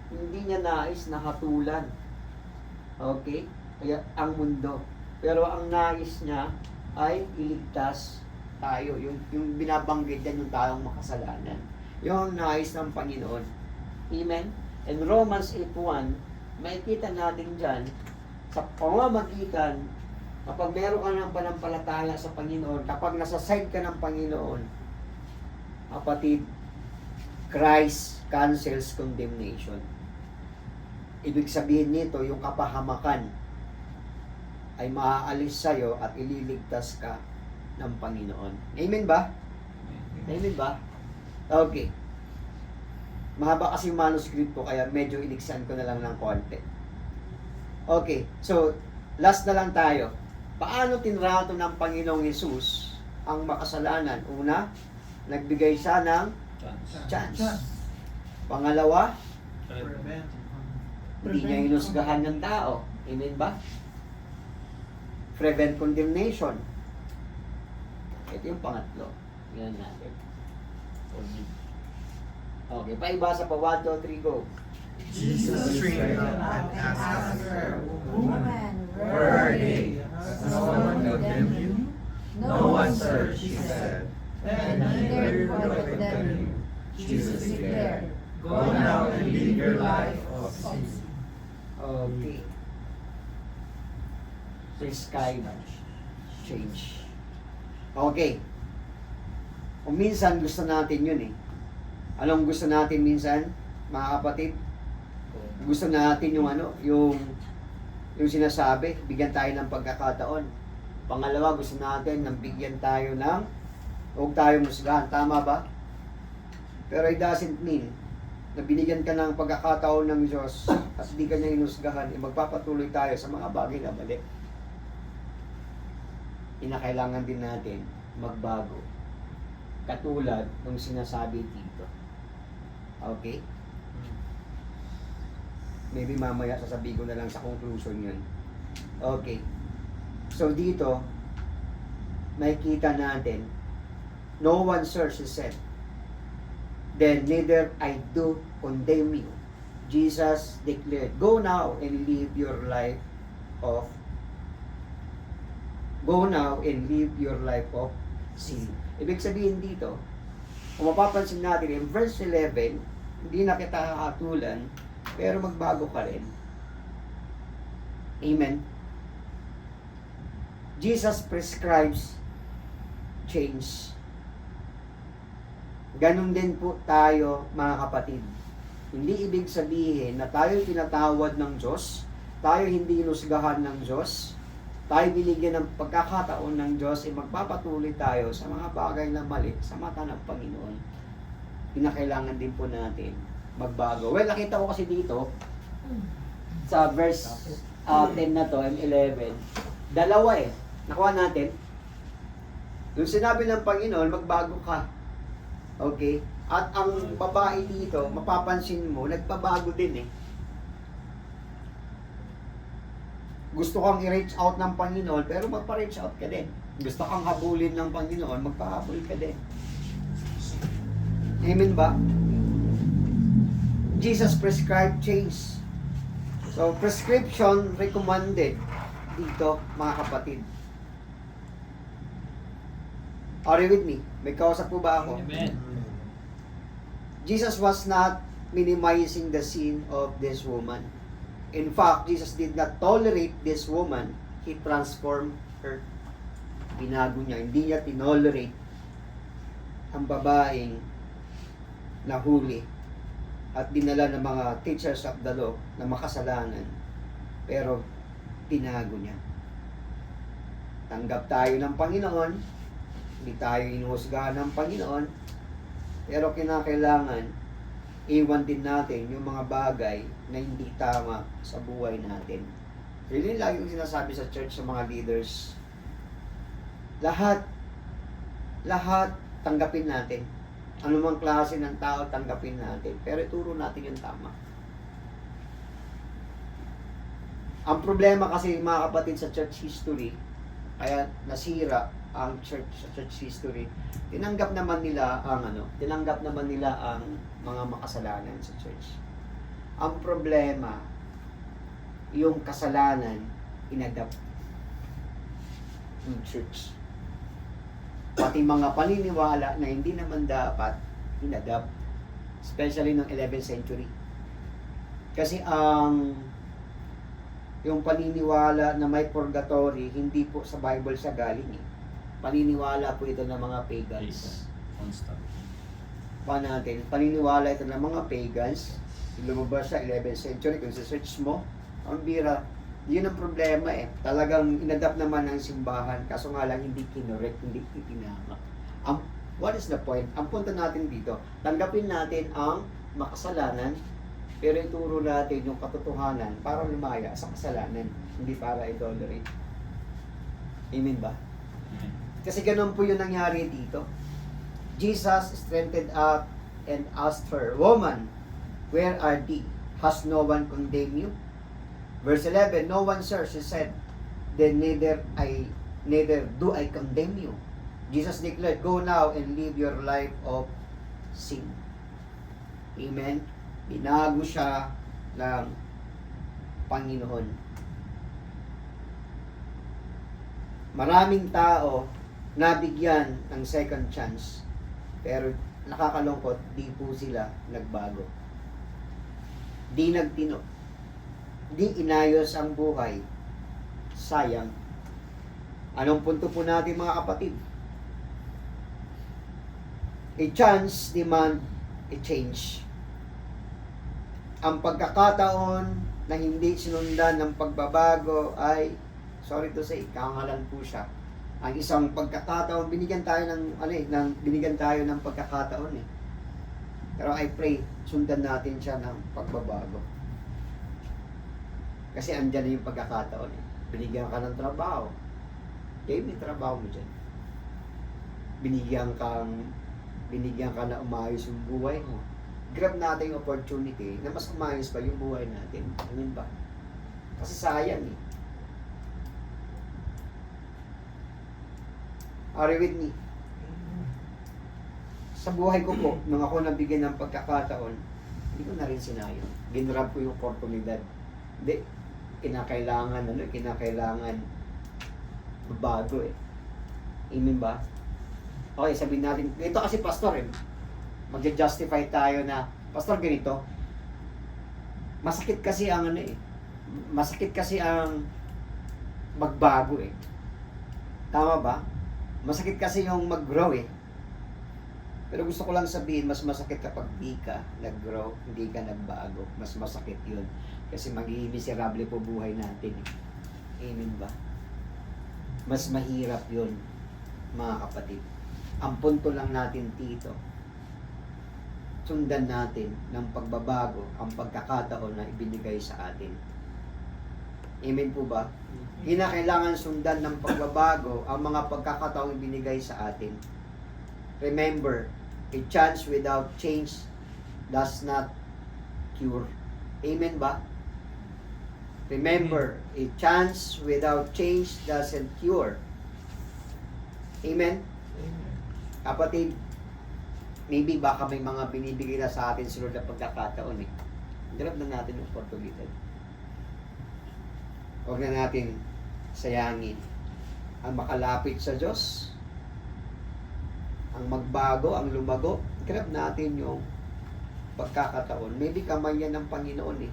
hindi niya nais na hatulan. Okay? Kaya ang mundo. Pero ang nais niya ay iligtas tayo. Yung binabanggit yan yung taong makasalanan. Yung ang nais ng Panginoon. Amen? And Romans 8:1, makikita natin dyan, sa pamamagitan, kapag meron ka ng panampalataya sa Panginoon, kapag nasa side ka ng Panginoon, kapatid, Christ cancels condemnation. Ibig sabihin nito, yung kapahamakan ay maaalis sa'yo at ililigtas ka ng Panginoon. Amen ba? Amen ba? Okay. Mahaba kasi yung manuscript ko, kaya medyo iniksan ko na lang ng konti. Okay, so, last na lang tayo. Paano tinrato ng Panginoong Hesus ang makasalanan? Una, nagbigay siya ng chance. Pangalawa, hindi niya hinusgahan ng tao. Amen ba? Prevent condemnation. Ito yung pangatlo. Yan natin. Okay, paibasa pa. 1, 2, 3, go.
Jesus straightened up and asked her,
Woman,
"Where are they? Has no one condemned you?"
No one, sir,
she said.
and neither do I condemn you. Jesus declared, Go now and live your life of sin.
Okay. Prescribe change. Okay. Kung minsan gusto natin yun eh. Anong gusto natin minsan, mga kapatid? Gusto natin yung ano, yung sinasabi, bigyan tayo ng pagkakataon. Pangalawa, gusto natin nang bigyan tayo ng huwag tayong musgahan. Tama ba? Pero it doesn't mean na binigyan ka ng pagkakataon ng Diyos at hindi ka niya inusgahan, magpapatuloy tayo sa mga bagay na mali. Kinakailangan din natin magbago. Katulad ng sinasabi dito. Okay? Maybe mamaya sasabihin ko na lang sa conclusion yun. Okay. So dito, makikita natin, no one, sir, she said, then neither I do condemn you. Jesus declared, go now and live your life of sin. Ibig sabihin dito, kung mapapansin natin, in verse 11, hindi na kita kakatulan, pero magbago ka rin. Amen. Jesus prescribes change. Ganon din po tayo, mga kapatid. Hindi ibig sabihin na tayo tinatawad ng Diyos, tayo hindi inusgahan ng Diyos, tayo binigyan ng pagkakataon ng Diyos, magpapatuloy tayo sa mga bagay na mali sa mata ng Panginoon. Pinakailangan din po natin magbago. Well, nakita ko kasi dito, sa verse 10 na to, and 11, dalawa eh. Nakuha natin. Yung sinabi ng Panginoon, magbago ka. Okay? At ang babae dito, mapapansin mo, nagpabago din eh. Gusto kang i-reach out ng Panginoon, pero magpa-reach out ka din. Gusto kang habulin ng Panginoon, magpahabol ka din. Amen ba? Jesus prescribed change. So, prescription recommended dito, mga kapatid. Are you with me? May kausap po ba ako?
Amen.
Jesus was not minimizing the sin of this woman. In fact, Jesus did not tolerate this woman. He transformed her. Binago niya. Hindi niya tinolerate ang babaeng nahuli at dinala ng mga teachers of the law na makasalanan. Pero binago niya. Tanggap tayo ng Panginoon. Hindi tayo inuhusgahan ng Panginoon. Pero kinakailangan iwan din natin yung mga bagay na hindi tama sa buhay natin. Yun yung lagi kong sinasabi sa church sa mga leaders. Lahat tanggapin natin. Anumang klase ng tao, tanggapin natin. Pero ituro natin yung tama. Ang problema kasi, mga kapatid, sa church history, kaya nasira ang church sa church history, tinanggap naman nila ang mga makasalanan sa church. Ang problema, yung kasalanan inadapt ng church. Pati mga paniniwala na hindi naman dapat inadapt, especially ng 11th century. Kasi yung paniniwala na may purgatory, hindi po sa Bible sa galing eh. Paniniwala po ito ng mga pagans. Paniniwala ito ng mga pagans. Lumabas sa 11th century, kung sa-search mo, ang bira, yun ang problema eh. Talagang inadapt naman ng simbahan, kaso nga lang hindi kinorek, hindi itinama. What is the point? Ang punto natin dito, tanggapin natin ang makasalanan, pero ituro natin yung katotohanan para lumaya sa kasalanan, hindi para idolatry. Amen ba? Kasi ganun po yung nangyari dito. Jesus strengthened up and asked her, Woman, where are thee? Has no one condemned you? Verse 11, No one, sir, she said. Then neither do I condemn you. Jesus declared, Go now and live your life of sin. Amen? Binago siya ng Panginoon. Maraming tao nabigyan ng second chance. Pero nakakalungkot, di po sila nagbago. Di nagtino. Di inayos ang buhay. Sayang. Anong punto po natin mga kapatid? A chance demand a change. Ang pagkakataon na hindi sinundan ng pagbabago ay, sorry to say, kangalan po siya. Ang isang pagkakataon, binigyan tayo ng pagkakataon eh. Pero I pray, sundan natin siya ng pagbabago. Kasi andyan na yung pagkakataon eh. Binigyan ka ng trabaho. Kaya may trabaho mo dyan. Binigyan ka na umayos yung buhay mo. Grab natin yung opportunity na mas umayos pa yung buhay natin. Amin ba? Kasi sayang eh. Are you with me? Sa buhay ko po, nung ako nabigyan ng pagkakataon, hindi ko na rin sinayang. Ginrab ko yung oportunidad. Hindi, kinakailangan bago eh. Amen ba? Okay, sabihin natin, ito kasi pastor eh, magja-justify tayo na, pastor ganito, masakit kasi ang magbago eh. Tama ba? Masakit kasi yung mag-grow eh. Pero gusto ko lang sabihin, mas masakit kapag di ka nag-grow, hindi ka nagbago. Mas masakit yun. Kasi magiging miserable po buhay natin eh. Amen ba? Mas mahirap yun, mga kapatid. Ang punto lang natin dito, sundan natin ng pagbabago ang pagkakataon na ibinigay sa atin. Amen po ba? Kinakailangan sundan ng pagbabago ang mga pagkakataong ibinigay sa atin. Remember, a chance without change does not cure. Amen ba? Remember, a chance without change doesn't cure. Amen? Kapatid, maybe baka may mga binibigay na sa atin sunod na pagkakataon eh. Grab na natin yung oportunidad. Huwag na natin sayangin ang makalapit sa Diyos, ang magbago, ang lumago. Grab natin yung pagkakataon. Maybe kamay yan ng Panginoon eh,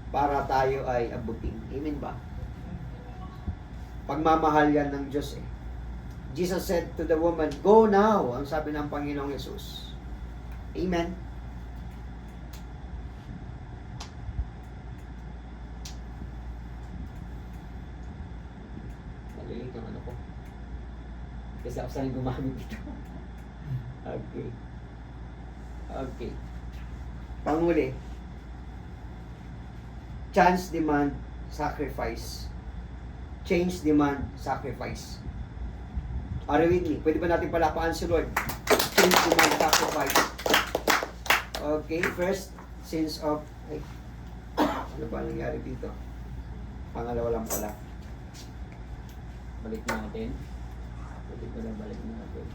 para tayo ay abutin. Amen ba? Pagmamahal yan ng Diyos eh. Jesus said to the woman, "Go now," ang sabi ng Panginoong Yesus. Amen. Malilit yung ano ko. Kasi ako sanay gumamit dito. Okay. Okay. Panguli. Chance demand sacrifice. Change demand sacrifice. Are you with me? Pwede ba natin palapaan si Lord? Change demand sacrifice. Okay, first, sense of... Ay, ano ba nangyari dito? Pangalawa lang pala. Balik natin. Balik natin.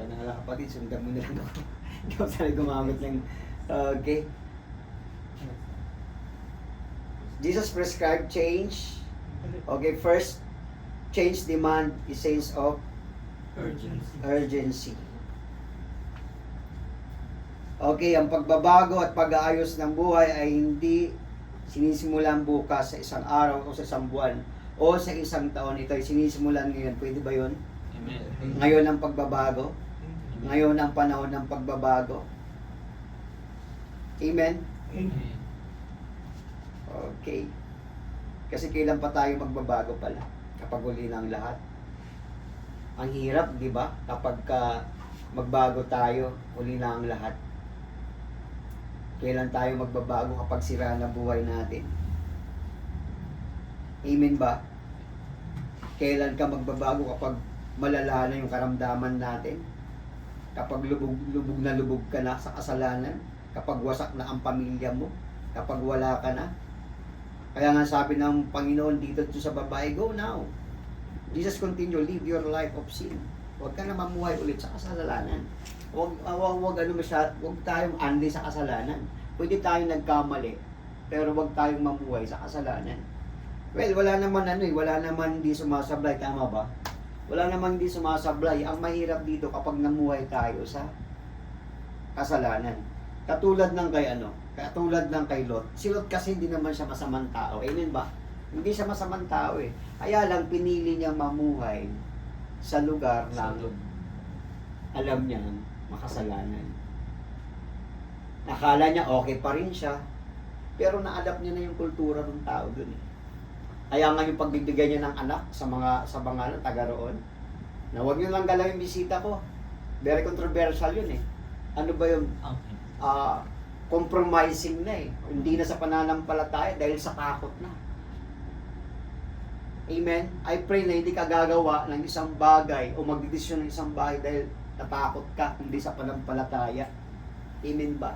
Kanala kapatid, sundan mo na lang ako. Hindi ako sanay gumamit lang. Okay. Jesus prescribed change. Okay, first, change demand is sense of urgency. Okay, ang pagbabago at pag-aayos ng buhay ay hindi sinisimulan bukas sa isang araw o sa isang buwan o sa isang taon. Ito ay sinisimulan ngayon. Pwede ba yun?
Amen.
Ngayon ang pagbabago. Ngayon ang panahon ng pagbabago. Amen?
Amen.
Okay. Kasi kailan pa tayo magbabago pala? Kapag huli na ang lahat. Ang hirap, di ba? Kapag magbago tayo, huli na ang lahat. Kailan tayo magbabago kapag sira na buhay natin? Amen ba? Kailan ka magbabago kapag malala na yung karamdaman natin? Kapag lubog ka na sa kasalanan? Kapag wasak na ang pamilya mo? Kapag wala ka na? Kaya nga sabi ng Panginoon dito sa babae, go now. Jesus continue, live your life of sin. Huwag ka na mamuhay ulit sa kasalanan. Huwag tayong andi sa kasalanan. Pwede tayong nagkamali, pero huwag tayong mamuhay sa kasalanan. Well, wala naman hindi sumasablay, tama ba? Wala naman hindi sumasablay. Ang mahirap dito kapag namuhay tayo sa kasalanan. Katulad ng kay Lot. Si Lot kasi hindi naman siya masamang tao. Amen ba? Hindi siya masamang tao eh. Kaya lang pinili niya mamuhay sa lugar na alam niya makasalanan. Nakala niya okay pa rin siya, pero na-adapt niya na yung kultura ng tao dun eh. Kaya nga yung pagbibigay niya ng anak sa mga taga roon, na huwag niyo lang galawin bisita ko. Very controversial yun eh. Ano ba yung compromising na eh. Hindi na sa pananampalataya dahil sa takot na. Amen? I pray na hindi ka gagawa ng isang bagay o magdedesisyon ng isang bagay dahil natakot ka, hindi sa pananampalataya. Amen ba?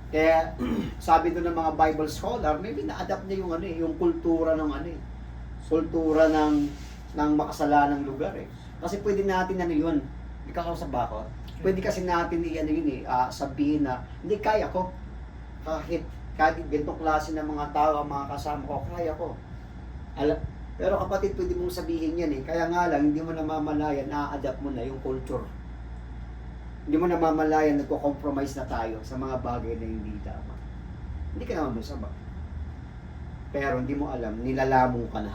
Kaya sabi doon ng mga Bible scholar, maybe na-adapt niya yung kultura ng kultura ng makasalanang lugar eh. Kasi pwede natin yun, ikaw sa bakot. Pwede kasi natin sabihin na hindi kaya ko. Kahit ganitong klase ng mga tao, ang mga kasama ko, kaya ko. Pero kapatid, pwede mong sabihin yan eh. Kaya nga lang, hindi mo namamalayan, na-adapt mo na yung culture. Hindi mo namamalayan, nagko-compromise na tayo sa mga bagay na hindi tama. Hindi ka naman masama. Pero hindi mo alam, nilalamong ka na.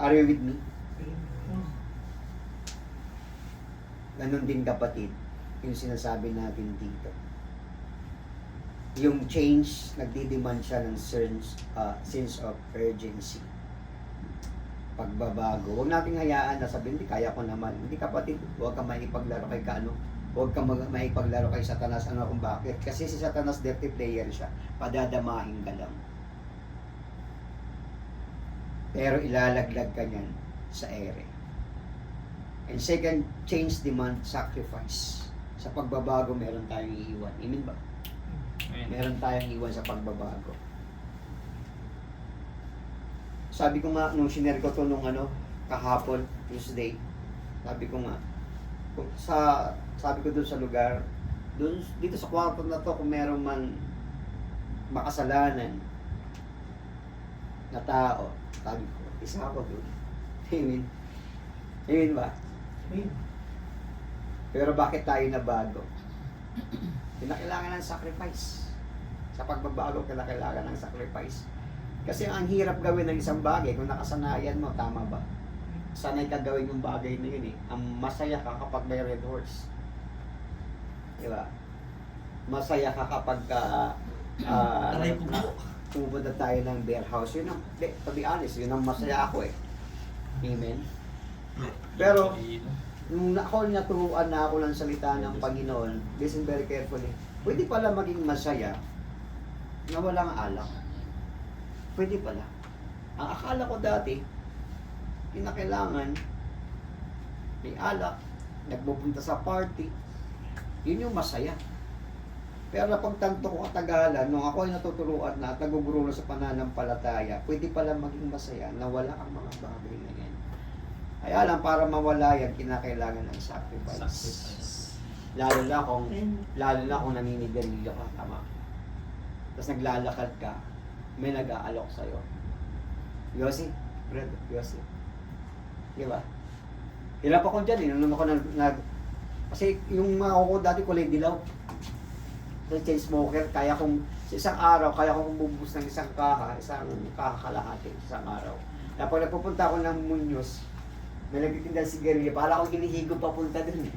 Are you with me? Ganon din kapatid, yung sinasabi natin dito. Yung change, nagdidemand siya ng sense of urgency. Pagbabago. Huwag nating hayaan na sabihin, hindi kaya ko naman. Hindi kapatid, huwag ka maipaglaro kay huwag ka maipaglaro kay Satanas. Kung bakit? Kasi si Satanas dirty player siya. Padadamahin ka lang. Pero ilalaglag ka niyan sa ere. And second, change demand sacrifice. Sa pagbabago, meron tayong iiwan. Amen ba? Meron tayong iwan sa pagbabago. Sabi ko nga, nung sinare ko to kahapon, Tuesday, sabi ko nga, sabi ko dun sa lugar, dito sa kwarto na to, kung meron man makasalanan na tao, sabi ko, isa ako dun. Amen. Amen ba?
Amen.
Pero bakit tayo nabago? Kinakailangan ng sacrifice. Sa pagbabago, kinakailangan ng sacrifice. Kasi ang hirap gawin ng isang bagay kung nakasanayan mo, tama ba? Sanay ka gawin yung bagay na yun eh. Ang masaya ka kapag may red horse. Diba? Masaya ka kapag pupunta tayo ng bear house. Yun ang, to be honest, yun ang masaya ako eh. Amen? Pero, nung naturuan na ako ng salita ng Panginoon, listen very carefully, pwede pala maging masaya na walang alak. Pwede pala. Ang akala ko dati, kinakailangan may alak, nagpupunta sa party, yun yung masaya. Pero napagtanto ko katagalan, nung ako ay natuturuan na at naguguro na sa pananampalataya, pwede pala maging masaya na wala ang mga bagay na yan. Kaya lang, para mawala yan, kinakailangan ng sacrifice. Lalo na kung naninigarilyo ka, tama. Tapos naglalakad ka, may nag-aalok sa'yo. Yossi, brother, Yossi. Di ba? Hirap ako dyan eh, nung ako kasi yung mga ako dati kulay dilaw. Sa chain smoker, kaya kong, sa isang araw, kaya kong bubus ng isang kaha kalahati, isang araw. Kaya pag nagpupunta ako ng Muñoz, may nagtitinda ng sigarilyo, para akong ginihigo papunta dun eh.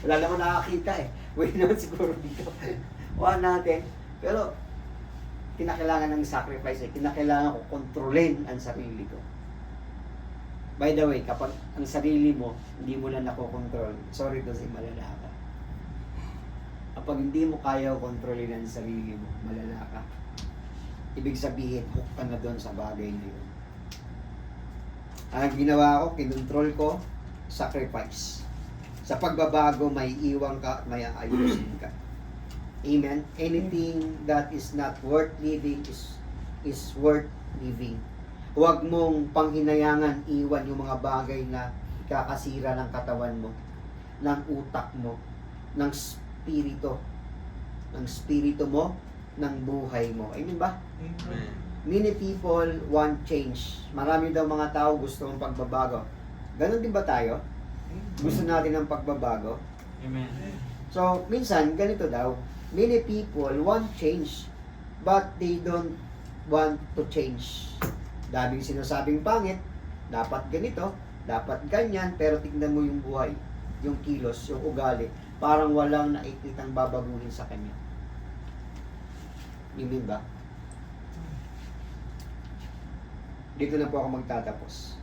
Wala naman nakakita eh. Wait naman siguro dito. Wala natin. Pero, kinakailangan ng sacrifice eh. Kinakailangan ko kontrolin ang sarili ko. By the way, kapag ang sarili mo, hindi mo na nakokontrol, sorry to say, malala ka. Kapag hindi mo kaya kontrolin ang sarili mo, malala ka. Ibig sabihin, hook ka na doon sa bagay na yun. Ang ginawa ko, kinontrol ko, sacrifice. Sa pagbabago, may iwan ka at may ayusin ka. Amen? Anything that is not worth living is worth living. Huwag mong panghinayangan iwan yung mga bagay na ikakasira ng katawan mo, ng utak mo, ng spirito mo, ng buhay mo. Amen ba?
Amen.
Many people want change. Marami daw mga tao gusto ng pagbabago. Ganon din ba tayo? Gusto natin ng pagbabago?
Amen.
So, minsan, ganito daw. Many people want change, but they don't want to change. Daming sinasabing pangit, dapat ganito, dapat ganyan, pero tignan mo yung buhay, yung kilos, yung ugali, parang walang nakikitang babaguhin sa kanya. Amen ba? Dito na po ako magtatapos.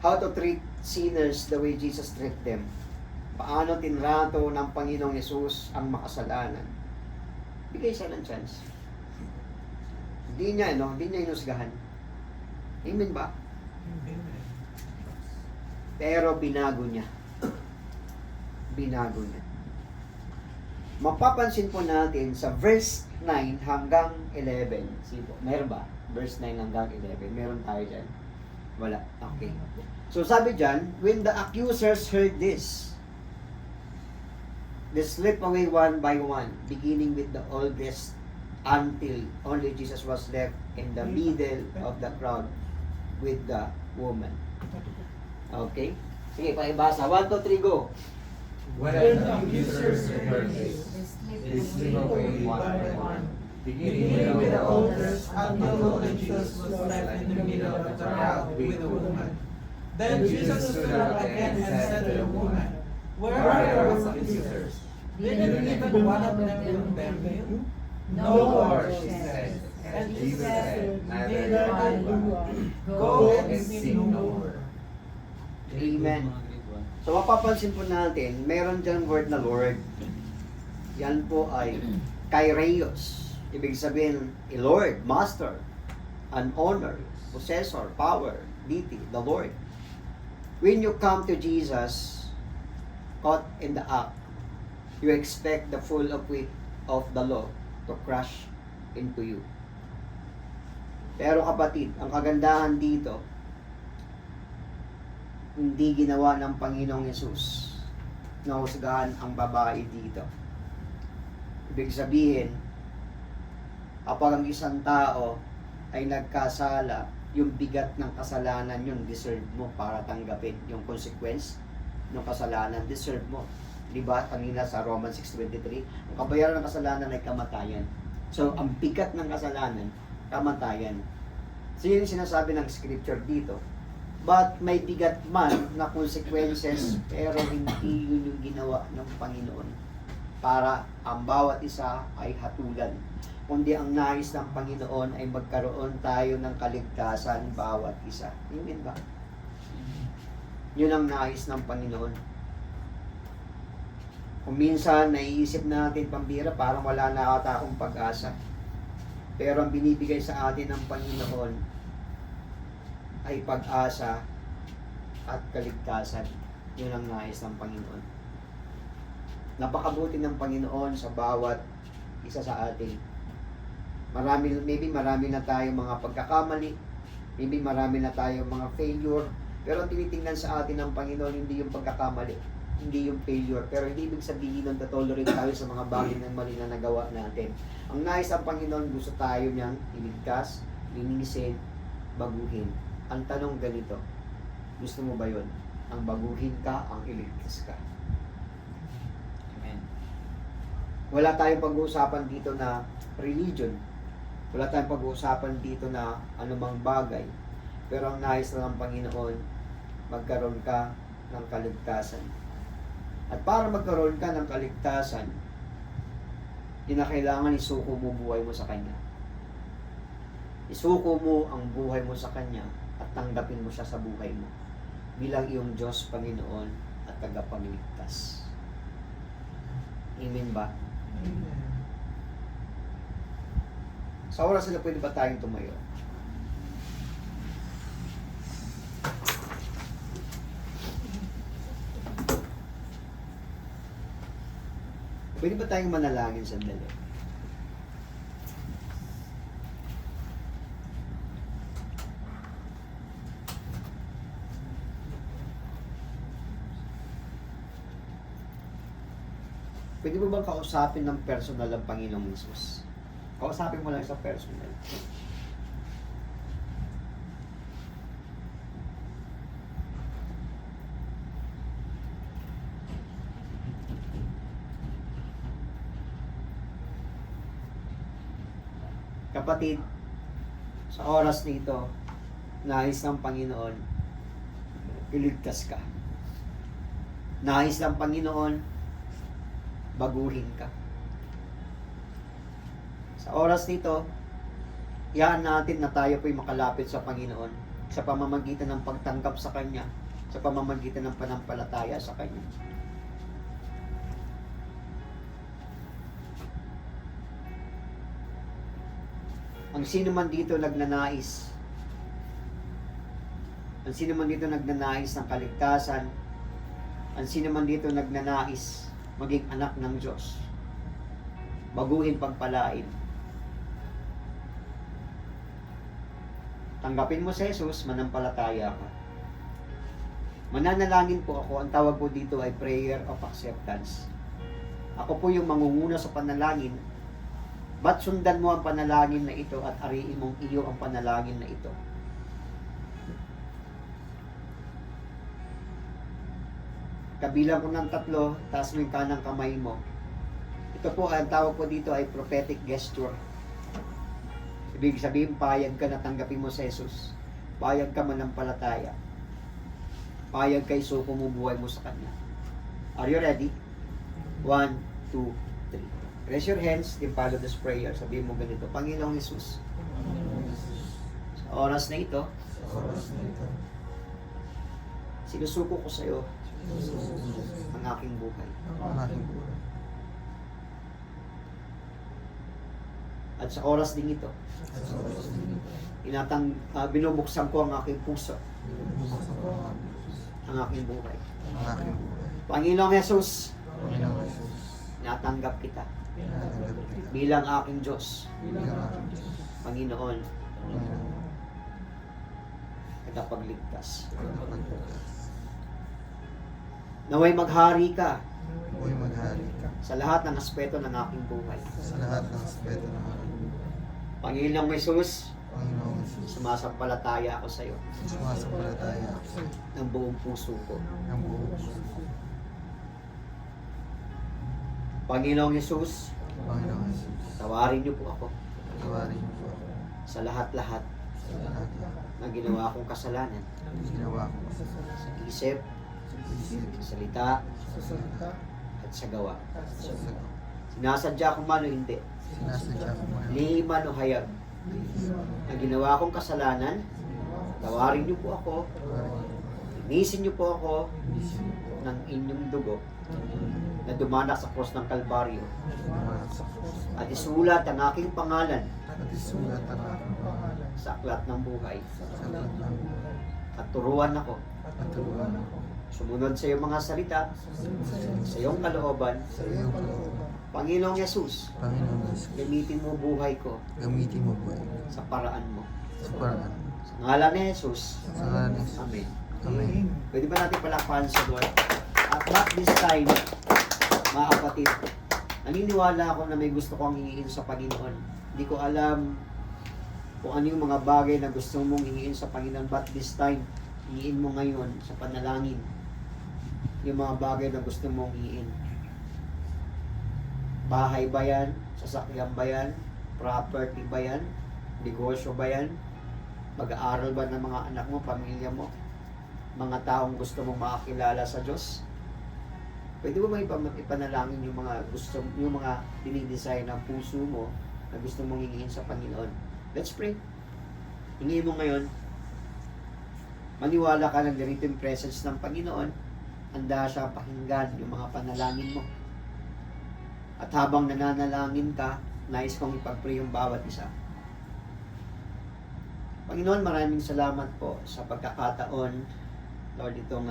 How to treat sinners the way Jesus treat them. Paano tinrato ng Panginoong Yesus ang makasalanan? Bigay siya ng chance. Hindi niya inusgahan. Amen ba? Pero binago niya. Binago niya. Mapapansin po natin sa verse 9 hanggang 11. Sipo, meron ba? Verse 9 hanggang 11. Meron tayo dyan? Wala. Okay. So sabi dyan, when the accusers heard this, they slipped away one by one, beginning with the oldest until only Jesus was left in the middle of the crowd with the woman. Okay? Sige, pakibasa. 1, 2, 3, go.
When the accusers heard this, they slipped away one by one, beginning with the elders, until only Jesus was left in the middle of the crowd with the woman. Then Jesus stood up again and said to the woman, "Where are your accusers? Didn't even one of them condemn you?" "No, Lord," she said. And Jesus said, "Neither do I. Go and sin no more."
Amen. So mapapansin po natin, meron dyan word na Lord. Yan po ay Kyrios. Ibig sabihin, a Lord, Master, an honor, possessor, power, deity, the Lord. When you come to Jesus, caught in the act, you expect the full of weight of the law to crush into you. Pero kapatid, ang kagandahan dito, hindi ginawa ng Panginoong Yesus na husgahan ang babae dito. Ibig sabihin, kapag ang isang tao ay nagkasala, yung bigat ng kasalanan yun, deserve mo para tanggapin yung consequence ng kasalanan, deserve mo. Diba? Kanina sa Romans 6:23, ang kabayaran ng kasalanan ay kamatayan. So, ang bigat ng kasalanan, kamatayan. So, yun yung sinasabi ng scripture dito. But may bigat man na consequences, pero hindi yun yung ginawa ng Panginoon para ang bawat isa ay hatulan. Kundi ang nais ng Panginoon ay magkaroon tayo ng kaligtasan bawat isa. Amen ba? Yun ang nais ng Panginoon. Kung minsan naiisip natin pambira, parang wala na ata akong pag-asa. Pero ang binibigay sa atin ng Panginoon ay pag-asa at kaligtasan. Yun ang nais ng Panginoon. Napakabuti ng Panginoon sa bawat isa sa atin. Maybe marami na tayong mga pagkakamali, maybe marami na tayong mga failure, pero tinitingnan sa atin ng Panginoon hindi yung pagkakamali, hindi yung failure, pero hindi ibig sabihin ng tolerate tayo sa mga bagay ng mali na nagawa natin. Ang nais ng Panginoon, gusto tayo niyang iligtas, linisin, baguhin. Ang tanong ganito, gusto mo ba yun? Ang baguhin ka, ang iligtas ka. Amen. Wala tayong pag-uusapan dito na religion. Wala tayong pag-uusapan dito na anumang bagay. Pero ang nais na ng Panginoon, magkaroon ka ng kaligtasan. At para magkaroon ka ng kaligtasan, kinakailangan isuko mo buhay mo sa Kanya. Isuko mo ang buhay mo sa Kanya at tanggapin mo siya sa buhay mo bilang iyong Diyos, Panginoon at tagapagligtas. Amen ba?
Amen.
Sa oras na pwede ba tayong tumayo? Pwede ba tayong manalangin sandali? Pwede mo bang kausapin ng personal ang Panginoong Jesus? Kausapin mo lang sa personal. Kapatid, sa oras nito, nais ng Panginoon, iligtas ka. Nais ng Panginoon, baguhin ka. Sa oras nito, iyan natin na tayo po'y makalapit sa Panginoon sa pamamagitan ng pagtanggap sa Kanya, sa pamamagitan ng panampalataya sa Kanya. Ang sino man dito nagnanais, ang sino man dito nagnanais ng kaligtasan, ang sino man dito nagnanais maging anak ng Diyos, baguhin, pagpalain, tanggapin mo si Jesus, manampalataya ka. Mananalangin po ako, ang tawag po dito ay prayer of acceptance. Ako po yung mangunguna sa panalangin. Ba't sundan mo ang panalangin na ito at ariin mong iyo ang panalangin na ito? Kabilang ko ng 3, taas mo yung kanang kamay mo. Ito po, ang tawag po dito ay prophetic gesture. Ibig sabihin, payag ka na tanggapin mo si Jesus. Payag ka manampalataya. Payag ka isuko mo buhay mo sa Kanya. Are you ready? 1, 2, 3. Raise your hands, then follow this prayer. Sabihin mo ganito, Panginoong Jesus, sa oras na ito, sinusuko ko sa iyo ang aking buhay. At sa oras din ito, binubuksan ko ang aking puso, ang aking buhay. Panginoong Jesus, natanggap kita bilang aking Diyos, Panginoon, tagapagligtas. Naway maghari ka sa lahat ng aspeto ng aking buhay. Panginoong Jesus, sumasampalataya ako sa iyo ng buong puso ko. Panginoong Jesus, tawarin niyo po ako sa lahat-lahat na ginawa kong kasalanan, sa isip, sa salita, at sa gawa. Sinasadya ko man o hindi, liman o hayag, na ginawa kong kasalanan, tawarin niyo po ako, linisin niyo po ako ng inyong dugo na dumanak sa cross ng Kalbaryo, at isulat ang aking pangalan sa aklat ng buhay, at turuan ako sumunod sa iyong mga salita, sa iyong kalooban. Panginoong Jesus, gamitin mo buhay ko sa paraan mo. Sa ngalan ni Jesus, Amen. Pwede ba natin palakpakan sa Lord? At not this time, mga kapatid, naniniwala ako na may gusto kong hingin sa Panginoon. Hindi ko alam kung ano yung mga bagay na gusto mong hingin sa Panginoon, but this time, hingin mo ngayon sa panalangin yung mga bagay na gusto mong hingin. Bahay ba yan? Sasakyan ba yan? Property ba yan? Negosyo ba yan? Mag-aaral ba ng mga anak mo, pamilya mo? Mga taong gusto mong makakilala sa Diyos? Pwede mo ba ipanalangin yung mga gusto, yung mga dinidesign ng puso mo na gusto mong hingin sa Panginoon? Let's pray. Hingin mo ngayon, maniwala ka ng ganito yung presence ng Panginoon, handa siya pakinggan yung mga panalangin mo. At habang nananalangin ka, nais kong ipag-pray yung bawat isa. Panginoon, maraming salamat po sa pagkakataon, Lord, itong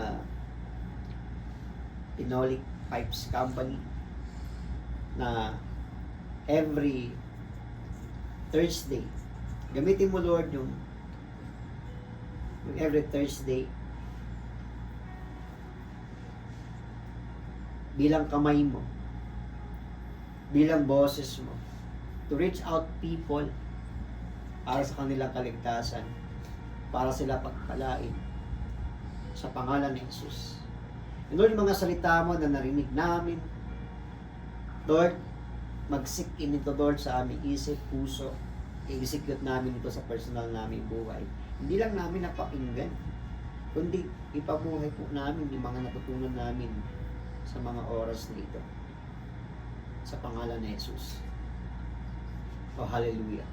Pinolic Pipes Company. na every Thursday, gamitin mo Lord yung every Thursday bilang kamay mo, bilang boses mo, to reach out people para sa kanilang kaligtasan, para sila pagpalain sa pangalan ni Jesus. And Lord, mga salita mo na narinig namin, Lord, mag-sink-in ito, Lord, sa aming isip, puso, i-execute namin ito sa personal naming buhay. Hindi lang namin napakinggan, kundi ipabuhay po namin yung mga natutunan namin sa mga oras na ito. Sa pangalan ni Jesus. Oh, hallelujah.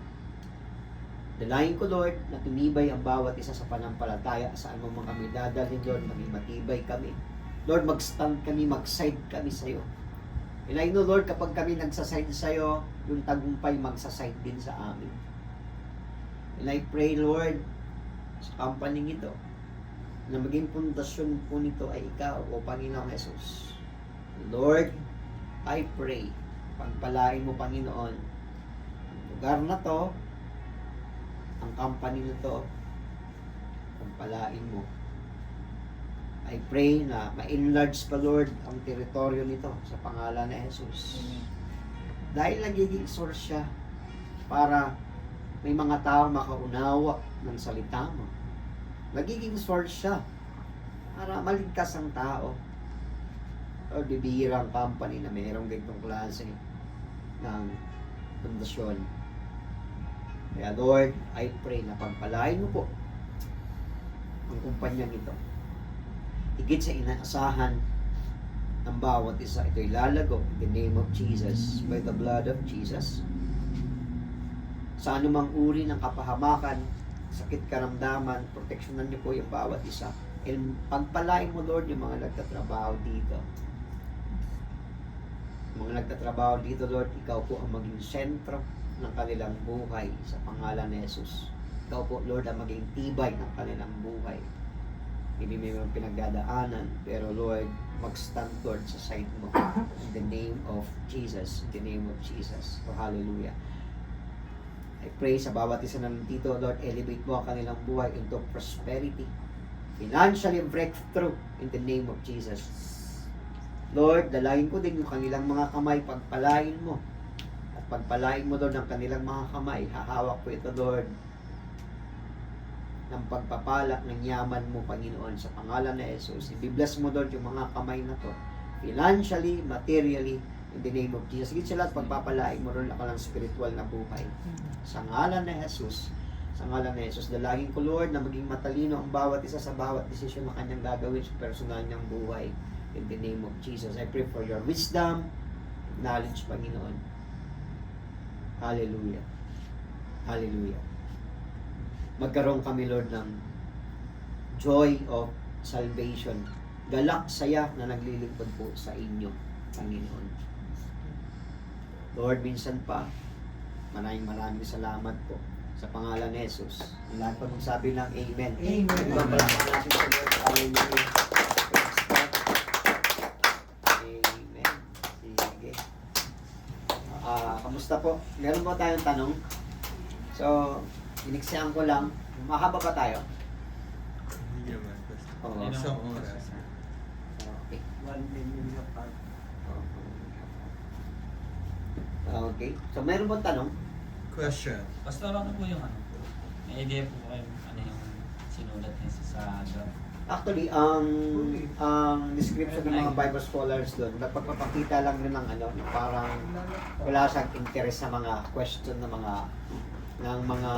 Dalayan ko, Lord, na tumibay ang bawat isa sa panampalataya saan mo mga kami dadalhin, Lord, maging matibay kami. Lord, mag-stand kami, mag-side kami sa'yo. And I know, Lord, kapag kami nagsaside sa'yo, yung tagumpay magsaside din sa amin. And I pray, Lord, sa company ito, na maging pundasyon po nito ay ikaw, o Panginoong Jesus. Lord, I pray, pagpalain mo, Panginoon, ang lugar na to, ang company na to, pagpalain mo. I pray na ma-enlarge pa, Lord, ang teritoryo nito sa pangalan ni Jesus. Dahil nagiging source siya para may mga tao makaunawa ng salita mo. Nagiging source siya para maligtas ang tao. O bibihirang company na mayroong ganitong klase ng pundasyon. Kaya Lord, I pray na pagpalain mo po ang kumpanyang ito. Higit sa inaasahan ng bawat isa, ito'y lalago in the name of Jesus, by the blood of Jesus. Sa anumang uri ng kapahamakan, sakit, karamdaman, proteksyonan niyo po yung bawat isa. And pagpalain mo, Lord, yung mga nagtatrabaho dito. Mga nagtatrabaho dito, Lord, ikaw po ang maging sentro ng kanilang buhay sa pangalan ni Jesus. Ikaw po, Lord, ang maging tibay ng kanilang buhay. Hindi may mga pinagdadaanan, pero Lord, mag-stand, Lord, sa side mo. In the name of Jesus. In the name of Jesus. Oh, hallelujah. I pray sa bawat isa na nandito, Lord, elevate mo ang kanilang buhay into prosperity. Financially breakthrough in the name of Jesus. Lord, dalayin ko din yung kanilang mga kamay, pagpalain mo. At pagpalain mo, Lord, ang kanilang mga kamay. Hahawak ko ito, Lord, ng pagpapala ng yaman mo, Panginoon, sa pangalan ni Jesus. I-bless mo, Lord, yung mga kamay na to. Financially, materially, in the name of Jesus. Higit sa lahat, pagpapalain mo rin ako ng spiritual na buhay. Sa ngalan ni Jesus, sa ngalan ni Jesus, dalangin ko, Lord, na maging matalino ang bawat isa sa bawat desisyon na kanyang gagawin sa personal niyang buhay. In the name of Jesus, I pray for your wisdom, knowledge, Panginoon. Hallelujah. Hallelujah. Magkaroon kami, Lord, ng joy of salvation. Galak, saya na naglilingkod po sa inyo, Panginoon. Lord, minsan pa, maraming salamat po sa pangalan ni Jesus. Lahat pa magsabi ng Amen.
Amen.
Palakpakan natin sa Lord. Hallelujah. Amen. Sige. Kamusta po? Meron po tayong tanong? So, iniksyan ko lang. Mahaba pa tayo?
Hindi naman.
Oo.
Isang oras.
Okay.
1 minute apart.
Okay. So, meron po tanong?
Question.
Pastor, ano po yung ano? May idea po kayo ano yung sinulat niya sa draft?
Actually, ang description ng mga Bible scholars doon, nagpapakita lang rin ng ano, parang wala siyang interest sa mga question ng mga